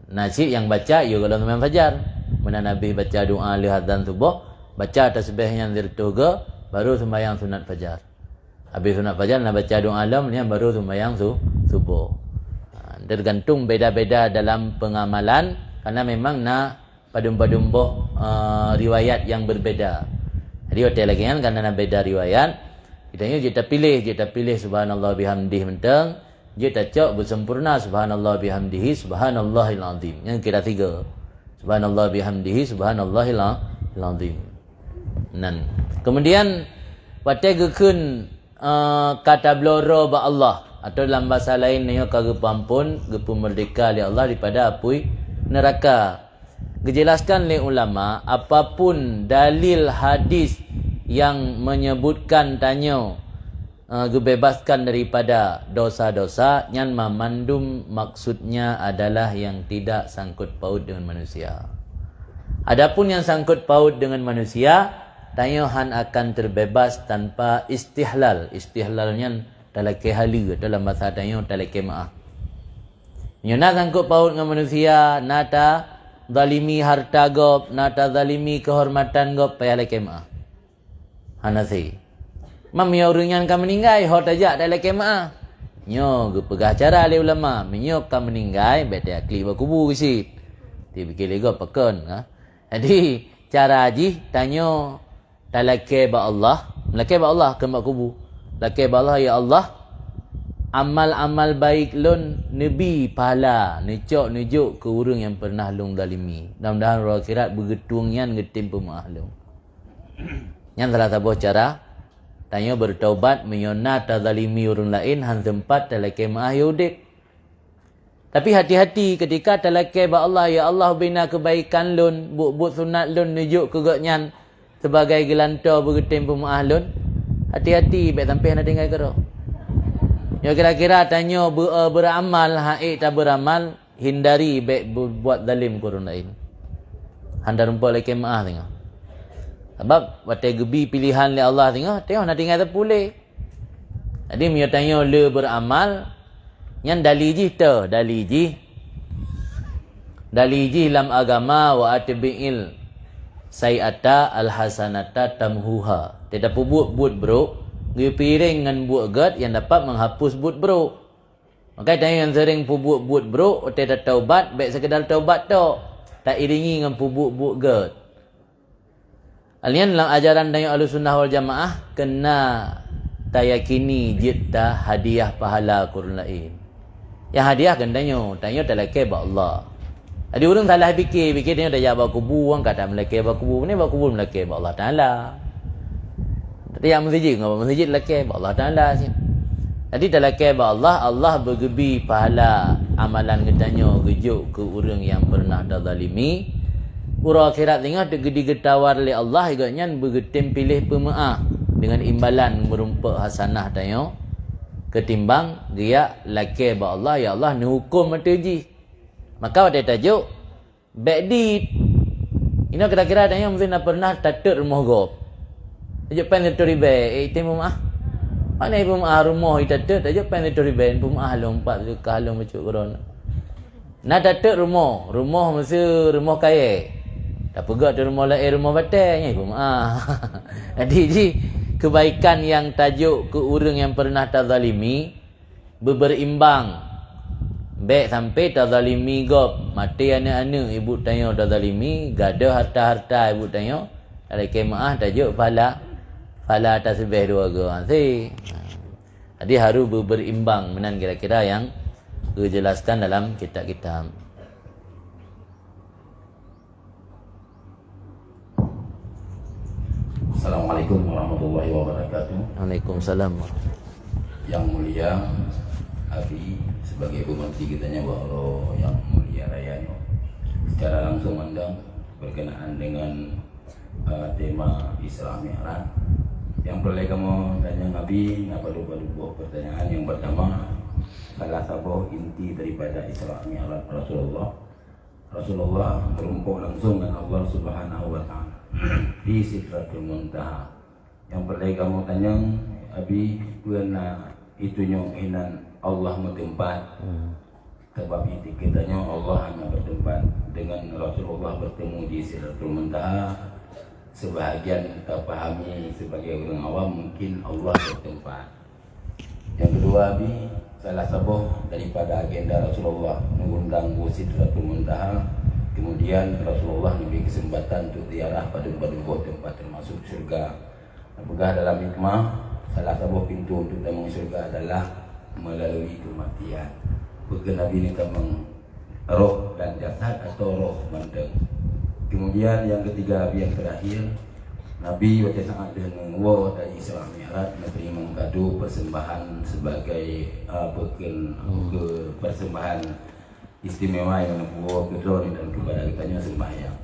Nasi yang baca yo kalau sembahyang fajar. Mana Nabi baca doa lihatan subuh, baca tasbih yang zirtuga baru sembahyang sunat fajar. Habis sunat fajar nak baca doa alam ni baru sembahyang subuh. Tergantung beda-beda dalam pengamalan karena memang padum-padum riwayat yang berbeda. Jadi hotel lagi kan karena beda riwayat, kita pilih subhanallah bihamdihi mentang. Kita cak bersempurna subhanallah bihamdihi subhanallahil azim. Yang kira 3. Subhanallah bihamdihi subhanallahil azim. Kemudian wategekun kata bloro ba Allah atau dalam bahasa lain nya kagepampun gepu merdeka oleh Allah daripada apui neraka. Dijelaskan oleh ulama apapun dalil hadis yang menyebutkan tanyo gebebaskan daripada dosa-dosa yang memandum maksudnya adalah yang tidak sangkut paut dengan manusia. Adapun yang sangkut paut dengan manusia, tayohan akan terbebas tanpa istihlal. Istihlalnya talake hali dalam bahasa tayo talake maah. Nyona sangkut paut dengan manusia, nata zalimi harta gop, nata zalimi kehormatan gop payah lake maah. Hanasi. Mamnya orang yang meninggal hot aja dalam kemah. Nyo gepegah cara oleh ulama, menyok ka meninggal bete akli bakubu kisit. Dia bikin lego pekon Jadi cara haji tanyo talake ba Allah, lake ba Allah ke kubu. Lake ba Allah ya Allah amal-amal baik lun nebi pahala necok nujuk ke urang yang pernah lung zalimi. Mudah-mudahan roh akhirat bergetung yan getim pemaah lung. Yang salah satu cara tanya bertaubat menyona tazalimi urang lain han tempat talake maah yudik. Tapi hati-hati ketika talake ba Allah, ya Allah bina kebaikan lun, buat sunat lun nujuk ke gaknyan sebagai gelanta bergetim pemaah lun. Hati-hati baik sampai nak tinggal kero. Ya kira-kira tanya beramal haik tak beramal, hindari baik buat zalim ke orang lain. Handa rumput lagi maaf tengok. Sebab watai gebi pilihan oleh Allah tengok nak tinggal terpulih. Jadi dia tanya le beramal yang daliji tu, daliji lam agama wa atbi'il sayyata alhasanata tamhuha. Tidak buat bro. Dia piring dengan buat gad yang dapat menghapus buat bro. Maka tanya yang sering buat bro, tidak taubat, baik sekedar taubat tu. Tak iringi dengan buat gad. Alian dalam ajaran tanya Ahlussunnah wal Jamaah, kena tayakini jita hadiah pahala kurun lain. Yang hadiah kan tanya talake ba Allah. Ada orang salah fikir tanya dah jawab kubu, orang kata melake ba kubu, ni ba kubu melake ba Allah Taala. Tadi yang masjid ngapa masjid laki ba Allah Taala sih. Jadi talake ba Allah, Allah bergebi pahala amalan ketanya gejuk ke orang yang pernah dah zalimi. Ura akhirat tengah tegedi getawar oleh Allah agaknya bergetim pilih pemaah dengan imbalan merumpak hasanah tanya ketimbang dia laki ba Allah, ya Allah ni hukum mataji. Maka ada tajuk badid. Ini kira-kira tanya mungkin pernah tatuk rumah gop. Tajuk pendeturi be, temu mah. Mana ibu mah rumah itu tajuk pendeturi be, ibu mah lompat tu kalau macam koron. Nak tatuk rumah mesti rumah kaya. Tak pegat tu rumah lain, rumah batang ibu mah. Jadi kebaikan yang tajuk ke orang yang pernah tazalimi berimbang. Baik sampai tazalimi gop, mati anak-anak ibu tanya tazalimi, gada harta-harta ibu tanya. Ada kemaah tajuk pahala tasbih dua go. Jadi harus berimbang menan kira-kira yang dijelaskan dalam kitab-kitab. Assalamualaikum warahmatullahi wabarakatuh. Waalaikumsalam. Yang mulia Abi sebagai pemerintah kitanya bahwa yang mulia rayanya secara langsung mandang berkenaan dengan tema Isra Mi'raj. Yang perlu kamu tanya Nabi, apa dua pertanyaan. Yang pertama, salah satu inti daripada Isra Mi'raj Rasulullah berumpuk langsung dengan Allah Subhanahu wa taala di Sidratul Muntaha. Yang perlu kamu tanya Abi, kuana itunya inan Allah bertempat. Sebab itu kitanya Allah hanya bertempat dengan Rasulullah bertemu di Sidratul Muntaha. Sebahagian kita pahami sebagai orang awam mungkin Allah bertempat. Yang kedua Abi, salah satu daripada agenda Rasulullah mengundang Sidratul Muntaha. Kemudian Rasulullah diberi kesempatan untuk ziarah pada tempat termasuk surga. Apakah dalam hikmah salah satu pintu untuk masuk surga adalah melalui kematian. Bukan Nabi ini tamang roh dan jasad atau roh bandeng. Kemudian yang ketiga yang terakhir, Nabi pada saat dengan dari Isra Mi'raj Nabi mengadu persembahan sebagai persembahan istimewa yang membawa kedua dan kepada kitanya sembahyang.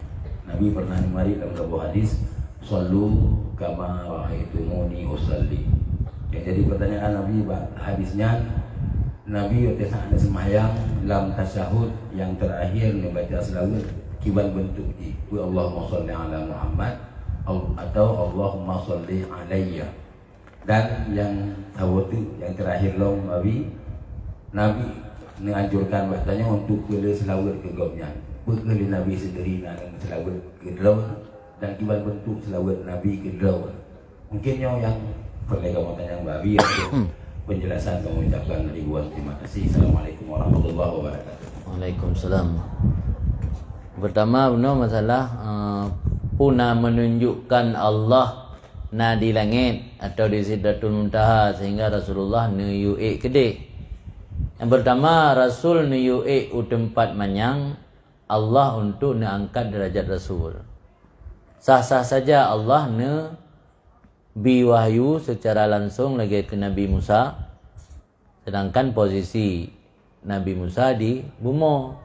Nabi pernah mari dalam sebuah hadis, "Shallu kama ra'aitumuni usalli." Yang jadi pertanyaan Nabi hadisnya, Nabi pada saat sembahyang dalam tasyahud yang terakhir membaca selawat kiban bentuk di Allahumma shalli ala Muhammad atau Allahumma shalli alayya. Dan yang tawatu yang terakhir Nabi menganjurkan bahasanya untuk kena selawat ke gopnya. Berkali Nabi sendiri nak selawat ke dalam dan kiban bentuk selawat Nabi ke dalam. Mungkin yang perlu kamu tanya Nabi untuk penjelasan kamu ucapkan ribuan terima kasih. Assalamualaikum warahmatullahi wabarakatuh. Waalaikumsalam. Pertama benar masalah puna menunjukkan Allah na di langit atau di Sidratul Muntaha sehingga Rasulullah nuyu'ik kedek. Yang pertama, Rasul ni yu'ik tempat manyang Allah untuk angkat derajat Rasul. Sah-sah saja Allah ne biwahyu secara langsung lagi ke Nabi Musa, sedangkan posisi Nabi Musa di bumo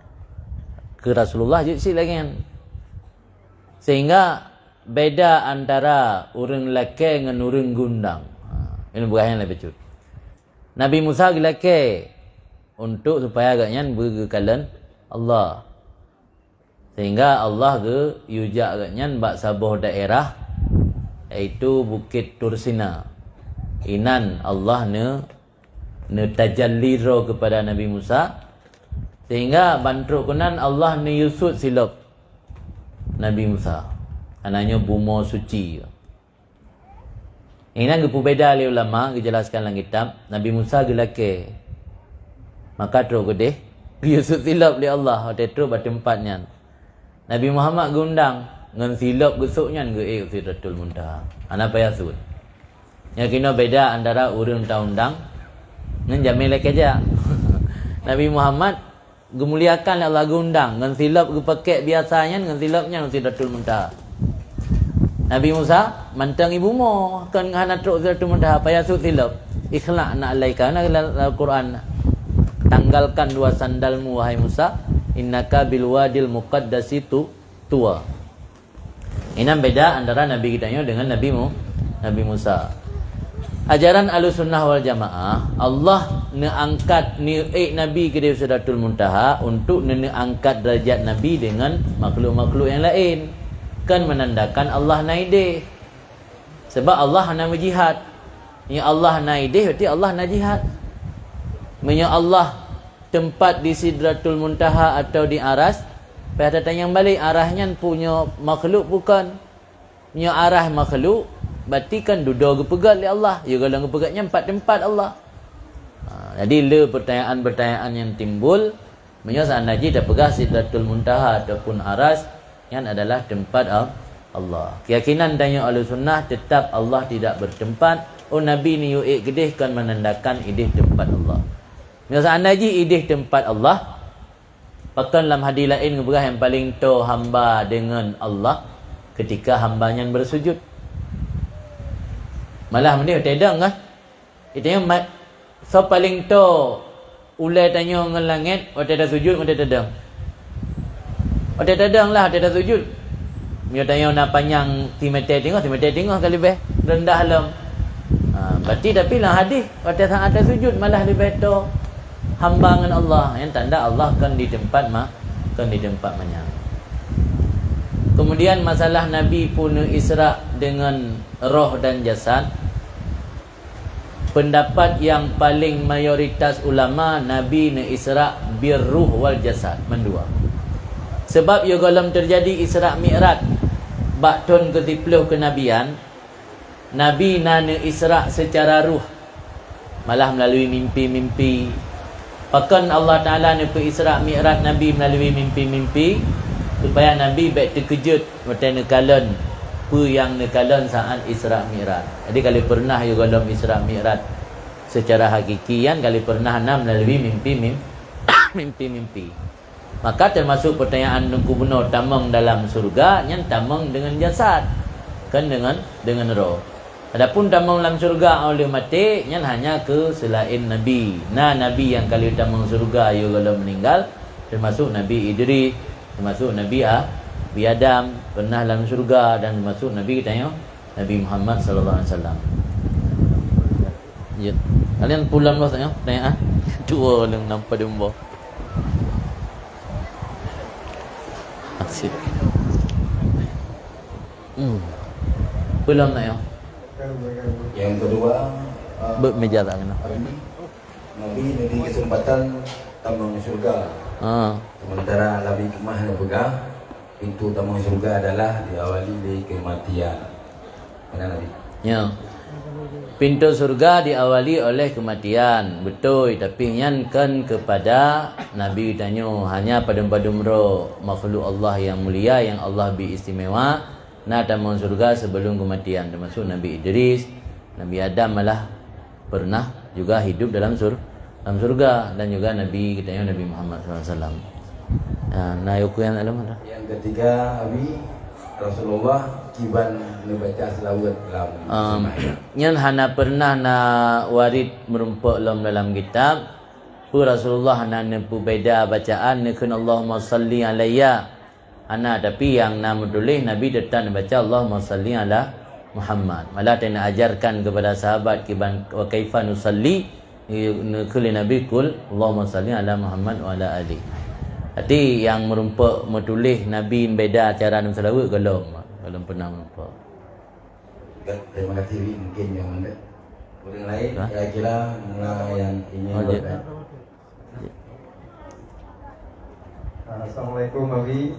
ke Rasulullah je si lagi kan. Sehingga beda antara orang lelaki dengan orang gundang. Ini bukan yang lebih cut. Nabi Musa lelaki untuk supaya agaknya berkekalan Allah. Sehingga Allah ke yujak agaknya bak sabuh daerah iaitu Bukit Tursina. Inan Allah ne tajalli ro kepada Nabi Musa, sehingga bantruk kunan Allah ne yusut silap Nabi Musa. Ananya bumo suci. Ini ke berbeza oleh ulama dijelaskan dalam kitab Nabi Musa gelake. Maka teruk gedeh yusut silap oleh Allah hotel teruk bertempatnya. Nabi Muhammad gundang ngan silap gesuknya ke Sidratul Muntaha. Ana payah sud. Yang kena beda antara urang taundang ngan jamil keja. Nabi Muhammad gemuliakan Allah gundang ngan silap ge pakai biasanya ngan silapnya Sidratul Muntaha. Nabi Musa mantang ibu mo kan ngana truk Sidratul Muntaha payah sud silap. Ikhla na alaika na Al-Quran. Tanggalkan dua sandalmu wahai Musa, innaka bil wadil muqaddasi tua. Ini beda antara Nabi kita dengan Nabi Musa. Ajaran Ahlussunnah wal Jamaah, Allah angkat Nabi ke Sidratul Muntaha untuk angkat derajat Nabi dengan makhluk-makhluk yang lain. Kan menandakan Allah naideh. Sebab Allah nak berjihad. Ya Allah naideh berarti Allah nak jihad. Menya Allah tempat di Sidratul Muntaha atau di Aras, pada tanya balik arahnya punya makhluk bukan. Punya arah makhluk berarti kan duduk gepegat oleh Allah. Ya kalau gepegatnya empat tempat Allah. Jadi le pertanyaan-pertanyaan yang timbul, menya saat Naji dah pegah Sidratul Muntaha ataupun Aras yang adalah tempat Allah. Keyakinan tanya Ahlussunnah tetap Allah tidak bertempat. Oh Nabi ni yu'ik gedeh kan menandakan idih tempat Allah. Masa Naji idih tempat Allah. Bahkan dalam hadis lain ngeberah yang paling to hamba dengan Allah ketika hambanya bersujud. Malah benda tedang kan. Itu yang so paling to ulai tanya dengan langit, waktu ada sujud, waktu tedang. Waktu tedang lah, waktu ada sujud. Dia tanya nak panjang timeter tengok kali lebih rendah alam. Berarti tapi lah hadis waktu saat ada sujud malah lebih to hamba dengan Allah, yang tanda Allah kan di tempat mana. Kemudian masalah Nabi pun Isra dengan roh dan jasad. Pendapat yang paling mayoritas ulama, Nabi ne Isra bir ruh wal jasad mendua. Sebab ya kalau terjadi Isra Mi'raj bakton ke-10 kenabian, Nabi ne Isra secara ruh, malah melalui mimpi-mimpi. Bahkan Allah Ta'ala ni Isra Mi'raj Nabi melalui mimpi-mimpi supaya Nabi baik terkejut macam nekalan apa yang nekalan saat Isra Mi'raj. Jadi kalau pernah you dalam Isra Mi'raj secara hakikian, kalau pernah melalui mimpi-mimpi. Maka termasuk pertanyaan nungku benar tamang dalam surga yang tamang dengan jasad kan dengan roh. Adapun tamang dalam surga oleh mati yang hanya ke selain Nabi. Nabi yang kali tamang surga you kalau meninggal termasuk Nabi Idris, termasuk Nabi Adam pernah dalam surga, dan termasuk Nabi kita Nabi Muhammad sallallahu alaihi wasallam. Ya. Kalian pulang lah tanya pertanyaan. Dua orang nampak dembo. Asyik. Pulang nak ya. Yang kedua, Meja tak kena. Nabi diberi kesempatan tambang surga. Sementara Nabi Kemah yang pegang pintu tambang surga adalah diawali dari kematian. Mana Nabi? Ya. Pintu surga diawali oleh kematian. Betul, tapi yang kan kepada Nabi tanya hanya padam-padam roh makhluk Allah yang mulia yang Allah beristimewa nak tambang surga sebelum kematian, termasuk Nabi Idris, Nabi Adam malah pernah juga hidup dalam dalam surga, dan juga Nabi kita Nabi Muhammad SAW. Nah, yuku yang dalam ada. Yang ketiga, Abi Rasulullah kiban membaca selawat dalam nyan hana pernah na warid merumpuk dalam kitab pu Rasulullah hana nempu beda bacaan nekun Allahumma salli alayya ana, tapi yang nama tulis Nabi datang baca Allahumma salli ala Muhammad. Malah dia nak ajarkan kepada sahabat kiban wa kaifa nusalli nekul Nabi kul Allahumma salli ala Muhammad wa ala ali. Jadi yang merumpuk menulis Nabi beda cara dalam selawat belum pernah merumpuk. Terima kasih Wi, mungkin yang mana orang lain kira-kira yang ingin bertanya. Assalamualaikum Abi.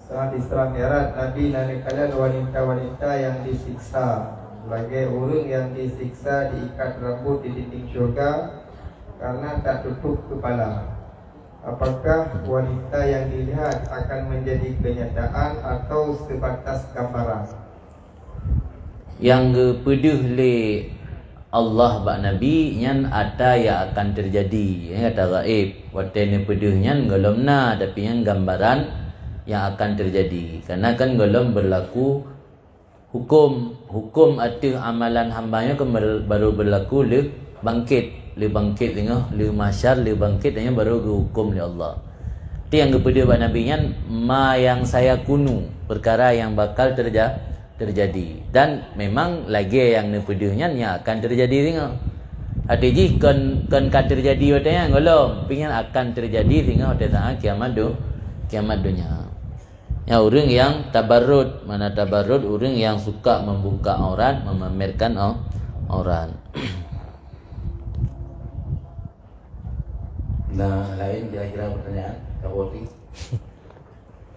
Saat Isra Mi'raj Nabi kalian wanita-wanita yang disiksa sebagai orang yang disiksa diikat rambut di dinding syurga karena tak tutup kepala. Apakah wanita yang dilihat akan menjadi kenyataan atau sebatas gambaran? Yang pedih le Allah bak Nabi nyan ada yang akan terjadi. Yang kata gaib, watene pedih nyan golom na, tapi yang gambaran yang akan terjadi. Karena kan golom berlaku hukum atau amalan hambanya kan baru berlaku le bangkit tengah le masyar le bangkit tanya baru ke hukum le Allah. Itu yang kepada bak Nabi nyan ma yang saya kunu, perkara yang bakal terjadi, dan memang lagi yang nepedihnya yang akan terjadi tengah. Artinya kan terjadi watanya golom pingin akan terjadi tengah pada kiamat dunia. Ya orang yang tabarrud, mana tabarrud orang yang suka membuka aurat, memamerkan aurat. Nah, lain kira-kira pertanyaan Kak Wati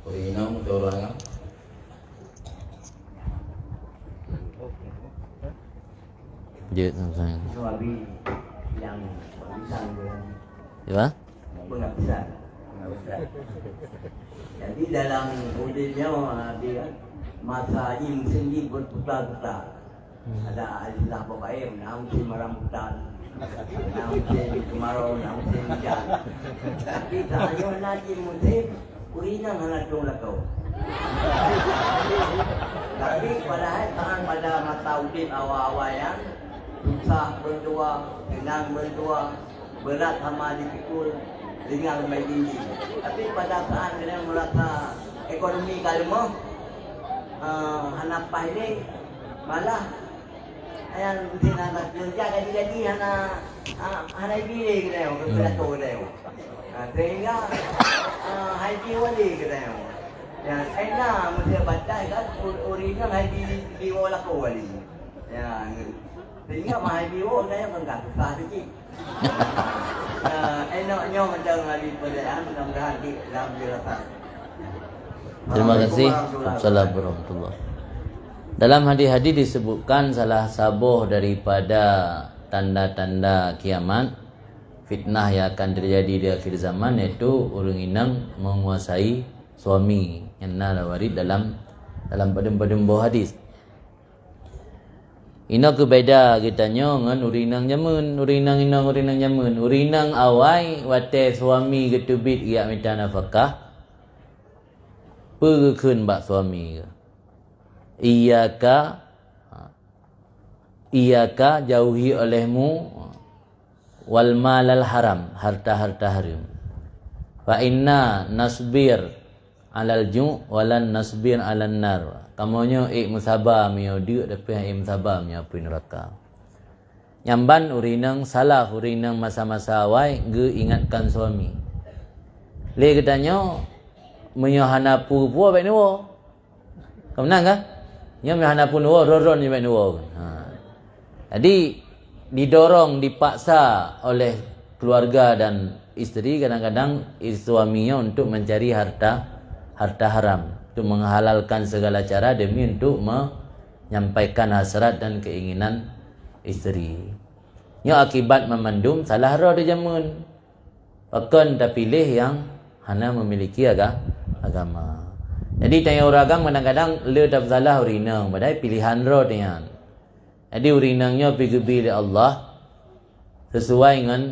Kurinam atau orang Jut sayang. Itu Abi yang bisa Ya? penghabisan. Jadi dalam modelnya Abi kan masa ini musim ini berputar-putar. Ada alilah pokoknya, musim rambutan, musim kemarau, musim hujan. Tapi tanya nanti musim kurinang anak lakau. Tapi pada mata udip awal-awal yang susah berdua, tenang berdua, berat sama dipikul, ringan lebih tinggi. Tapi pada saat kena merasa ekonomi kalma, hanapah ini malah yang mungkin anak kerja jadi anak bili kena berlaku kena. Sehingga haji wali kena. Yang enak mesti baca kan urina haji biwa laku wali. Ya, sehingga mahal biwa kena enggak susah sikit. Enaknya macam hari perjalanan mudah-mudahan di dalam dirasa. Terima kasih. Assalamualaikum warahmatullahi. Dalam hadis-hadis disebutkan salah satu daripada tanda-tanda kiamat, fitnah yang akan terjadi di akhir zaman, yaitu orang inang menguasai suami. Yang nak warid dalam padem-padem buah hadis. Ina kebeda kitanya dengan urinang jamun, urinang jamun, urinang awai wate suami ketubit ia minta nafkah. Perkeun bak suami ke. Iyaka jauhi olehmu wal malal haram, harta-harta haram. Fa inna nasbir alal ju' walan nasbir alan nar. Kamonyo musabah mio dia tapi musabah mio api neraka. Nyamban urinang salah urinang masa-masa awai ge ingatkan suami. Le katanya menyohana pu baik nuwo. Kau menang ke? Nya menyohana pu nuwo roron je baik nuwo. Jadi didorong dipaksa oleh keluarga dan isteri kadang-kadang suaminya untuk mencari harta haram, untuk menghalalkan segala cara demi untuk menyampaikan hasrat dan keinginan isteri. Nya akibat memandum salah roh di jamun. Bahkan tak pilih yang hanya memiliki agama. Jadi tanya orang agama kadang-kadang le tak salah urinang, padahal pilihan roh dia. Jadi urinangnya pergi oleh Allah. sesuai dengan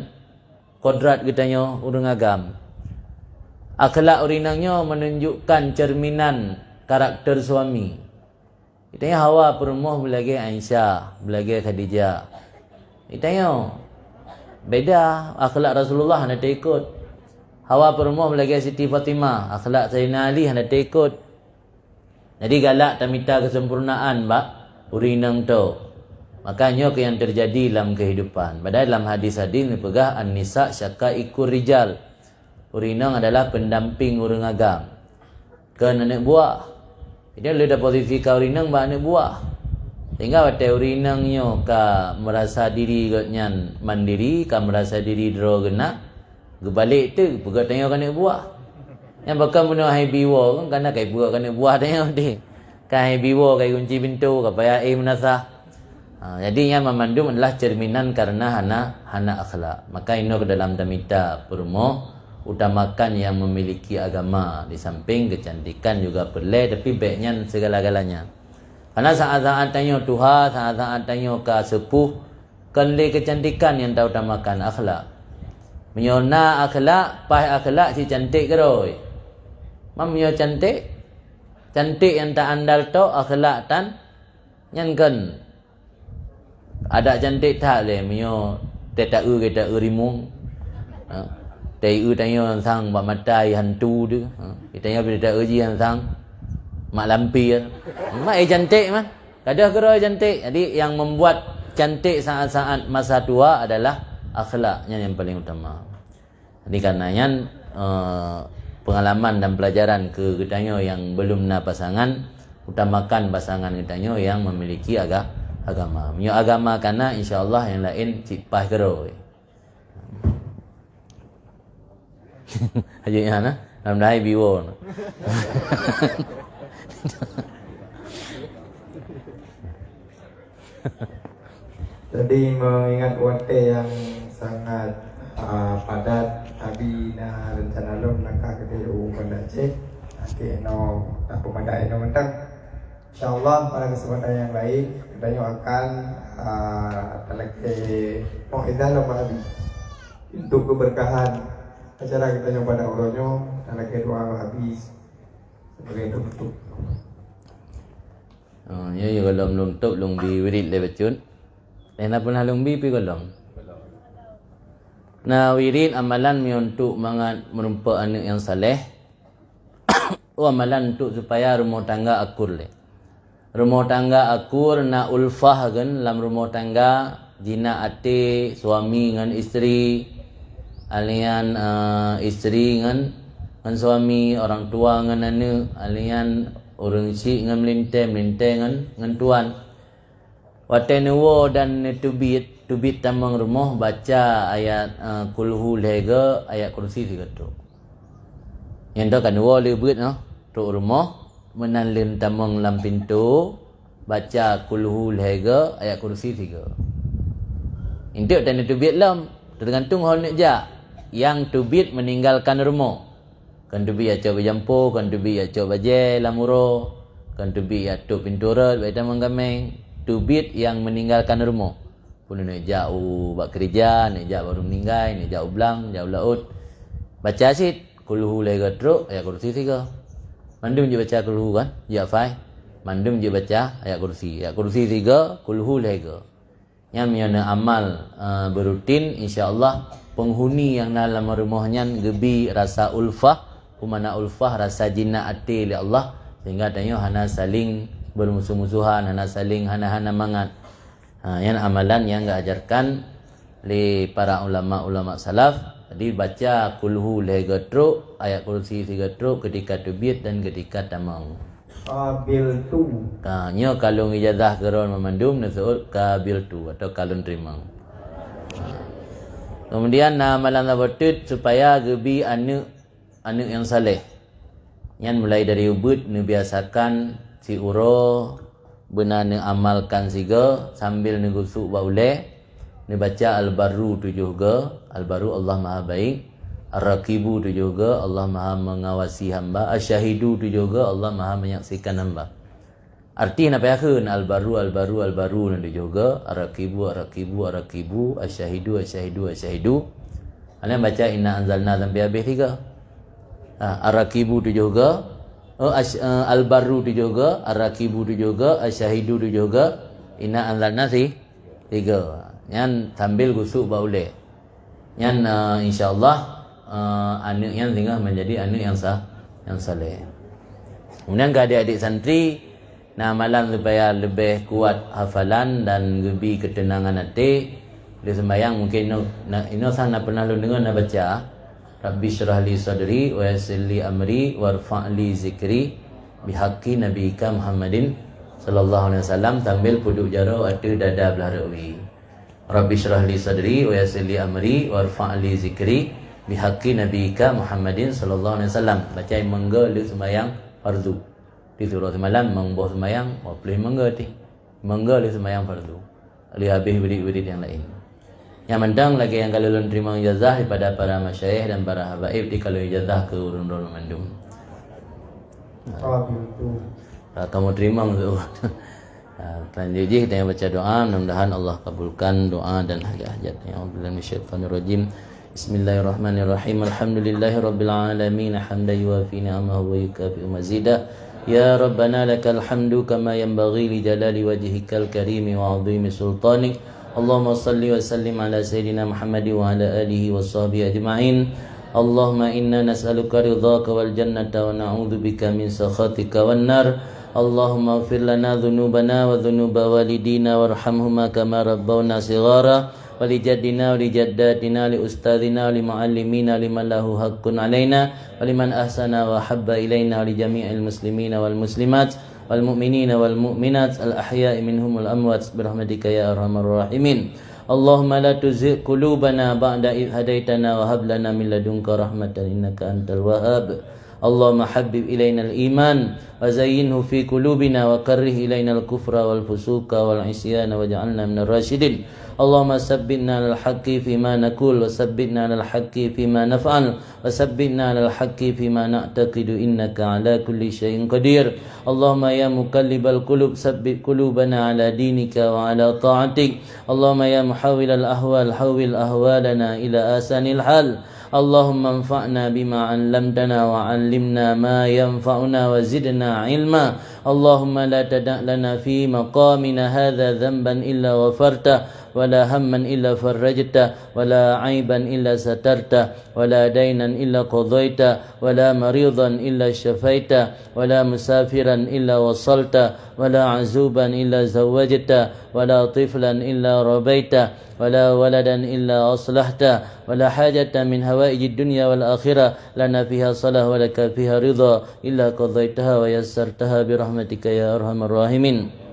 kodrat kitanya urang agam. Akhlak urinangnya menunjukkan cerminan karakter suami. Itanya Hawa perumuh belagi Aisyah, belagi Khadijah. Itanya beda akhlak Rasulullah hendak ikut. Hawa perumuh belagi Siti Fatimah, akhlak Sayyidina Ali hendak ikut. Jadi galak tamita kesempurnaan mbak urinang tu. Makanya ke yang terjadi dalam kehidupan. Padahal dalam hadis-hadis ni pegah an-nisa syaqaiqur rijal. Urinang adalah pendamping urang agam. Ke anak buah. Dia le posisi ka urinang ba anak buah. Sehingga wate urinangnya ka merasa diri nyan mandiri, ka merasa diri dro gena. Gebalik tu pegah tanya ka anak buah. Yang bakal bunuh hai biwa kan kana kai buah kana buah tanya dia. Kai biwa kai kunci pintu ka payah menasah. Jadi yang memandum adalah cerminan karena hana akhlak. Maka ini ke dalam tamita permo utamakan yang memiliki agama di samping kecantikan juga perlu tapi baiknya segala-galanya. Karena saat-saat tanya Tuhan, saat-saat tanya ke sepuh kan le kecantikan yang tak utamakan akhlak. Menyona akhlak, pah akhlak si cantik keroi. Mamnya cantik. Cantik yang tak andal tu akhlak tan nyankan. Ada cantik tak le menyo tak kita rimung. Tai tanya sang bak matai hantu tu. Kita tanya bila tak uji sang mak lampir. Mak cantik mah. Kadang keroi cantik. Jadi yang membuat cantik saat-saat masa tua adalah akhlaknya yang paling utama. Jadi karenanya pengalaman dan pelajaran ke kitanya yang belum na pasangan, utamakan pasangan kitanya yang memiliki agama. Punya agama karena insya-Allah yang lain cipah keroi. Haji ana dalam dai biwo. Jadi mengingat wate yang sangat padat abi na rencana lom langkah ke pada cek nanti no tak pemadai no mentang insyaallah pada kesempatan yang lain kita akan teleke mauizah lom abi untuk keberkahan acara kita pada uronyo teleke doa habis sebagai penutup. Ya kalau menutup long bi wirid le bacun. Lena pernah long bi pi golong. Nah wirid amalan untuk merupa anak yang saleh. Amalan untuk supaya rumah tangga akur le. Rumah tangga akur na ulfah kan dalam rumah tangga jina ate suami dengan isteri, alian isteri dengan suami, orang tua dengan anak, alian orang si dengan melintang dengan tuan. Watenuwo dan tubit tamang rumah baca ayat kulhu lega ayat kursi 3 tu. Yang dah kan wo lebut no tu rumah menalin tamang lam pintu baca kulhu lega ayat kursi 3. Intik dan tubit lam tergantung hal nak ja. Yang tubit meninggalkan rumah. Kan tubit ya coba jampo, kan tubit ya coba je lamuro, kan tubit ya tu pintu rat baik tamang gameng. Tubit yang meninggalkan rumah. Pun nak jauh buat kerja, nak jauh baru meninggal, nak jauh belang, jauh laut. Baca asid, kulhu lega truk, ayat kursi 3. Mandum je baca kulhu kan, ya fai. Mandum je baca ayat kursi 3, kulhu lega. Yang menyana amal berutin, insya-Allah penghuni yang dalam rumahnya gebi rasa ulfah, umana ulfah rasa jinna ati li Allah sehingga tanya hana saling bermusuh-musuhan, hana saling hana-hana mangat. Yang amalan yang diajarkan oleh para ulama-ulama salaf. Jadi baca kulhu lega truk, ayat kursi 3 truk ketika tubit dan ketika tamang. Kabil tu. Nyo kalung ijazah keron memandum nasut kabil tu atau kalung terimang. Kemudian amalan labutut supaya gebi anak yang saleh. Yang mulai dari ubud nu biasakan si uro benar ni amalkan siga sambil ni gusuk baule ni baca al-barru tu juga al-barru Allah Maha baik, ar-raqibu tu juga Allah Maha mengawasi hamba, asy-syahidu tu juga Allah Maha menyaksikan hamba. Arti apa yakun al-baru nanti juga arakibu asyahidu. Kalian baca inna anzalna sampai habis 3. Arakibu tu juga, al-baru tu juga, arakibu tu juga, asyahidu tu juga, inna anzalna 3. Yang sambil gusuk baulek. Yang insyaallah anak yang tinggal menjadi anak yang saleh. Kemudian ke adik-adik santri, nah malam supaya lebih kuat hafalan dan lebih ketenangan hati, dia sembahyang mungkin ini sana pernah lu dengar nak baca Rabbi syrah li sadri wa yassir li amri warfa' li zikri bihaqqi nabiyika Muhammadin sallallahu alaihi wasallam sambil puduk jaro ada dada belah rawi. Rabbi syrah li sadri wa yassir li amri warfa' li zikri bihaqqi nabiyika Muhammadin sallallahu alaihi wasallam. Baca mangga lu sembahyang fardu. Di turut semalam mengbuat sembahyang, boleh mangga lu sembahyang fardu. Ali habis wirid-wirid yang lain. Yang mendang lagi yang kalau lu terima ijazah daripada para masyayikh dan para habaib di kalau ijazah ke urun-urun mandum. Kamu terima tu. Selanjutnya kita yang baca doa, mudah-mudahan Allah kabulkan doa dan hajat-hajat. A'udzubillahi minasyaitonirrajim. Bismillahirrahmanirrahim. Alhamdulillahirabbil alamin hamdan yuwafi ni'amahu wa yukafi'u mazidah. Ya Rabbana lakal hamdu kama yanbaghi li jalali wajhikal karim wa 'azimi sultanik. Allahumma salli wa sallim ala sayyidina Muhammad wa ala alihi wa sahbihi ajma'in. Allahumma inna nas'aluka ridhaka wal jannata wa na'udzubika min sakhatika wan nar. Allahumma ighfir lana dhunubana wa dhunuba walidina warhamhuma kama rabbawna shighara. ولجدنا ولجداتنا لأستاذنا ولمعلمينا لمن له حق علينا ولمن أحسن وحب إلينا ولجميع المسلمين والمسلمات والمؤمنين والمؤمنات الأحياء منهم والأموات برحمتك يا أرحم الراحمين. اللهم لا تزغ قلوبنا بعد إذ هديتنا وهب لنا من لدنك رحمة إنك أنت الوهاب. اللهم حبب إلينا الإيمان وزينه في قلوبنا وكره إلينا الكفر والفسوق والعصيان واجعلنا من الراشدين. اللهم ثبتنا على الحق فيما نقول وثبتنا على الحق فيما نفعل وثبتنا على الحق فيما نعتقد إنك على كل شيء قدير. اللهم يا مقلب القلوب ثبت قلوبنا على دينك وعلى طاعتك. اللهم يا محول الأحوال حول أحوالنا إلى أحسن الحال. اللهم انفعنا بما علمتنا وعلمنا ما ينفعنا وزدنا علما. اللهم لا تدع لنا في مقامنا هذا ذنبا إلا غفرته ولا هما إلا فرجته ولا عيبا إلا سترته ولا دينا إلا قضيته ولا مريضا إلا شفيته ولا مسافرا إلا وصلته ولا عزوبا إلا زوجته ولا طفلا إلا ربيته ولا ولدا إلا أصلحته ولا حاجة من هوائج الدنيا والآخرة لنا فيها صلاح ولك فيها رضا إلا قضيتها ويسرتها برحمتك يا أرحم الراحمين.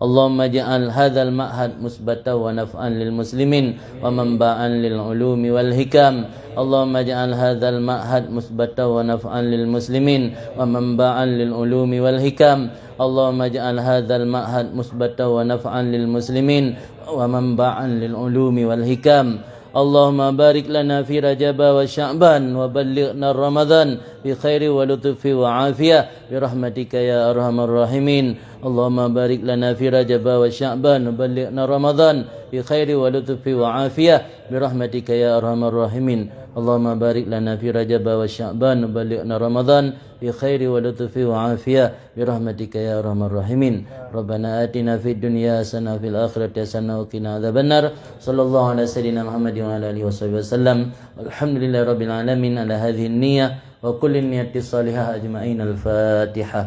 اللهم اجعل هذا المعهد مثبتا ونفعا للمسلمين ومنبعا للعلوم والحكم. اللهم اجعل هذا المعهد مثبتا ونفعا للمسلمين ومنبعا للعلوم والحكم. اللهم اجعل هذا المعهد مثبتا ونفعا للمسلمين ومنبعا للعلوم والحكم. اللهم بارك لنا في رجب وشعبان وبلغنا رمضان بخير ولطف وعافية برحمتك يا أرحم الراحمين. اللهم بارك لنا في رجب وشعبان وبلغنا رمضان بخير ولطف وعافية برحمتك يا أرحم الراحمين. اللهم بارك لنا في رجب وشعبان وبلغنا رمضان بخير ولطف وعافية برحمتك يا أرحم الراحمين. ربنا آتنا في الدنيا حسنة وفي الآخرة حسنة وقنا عذاب النار. صلى الله على سيدنا محمد وعلى آله وصحبه وسلم. الحمد لله رب العالمين على هذه النية وكل النية الصالحة أجمعين. الفاتحة.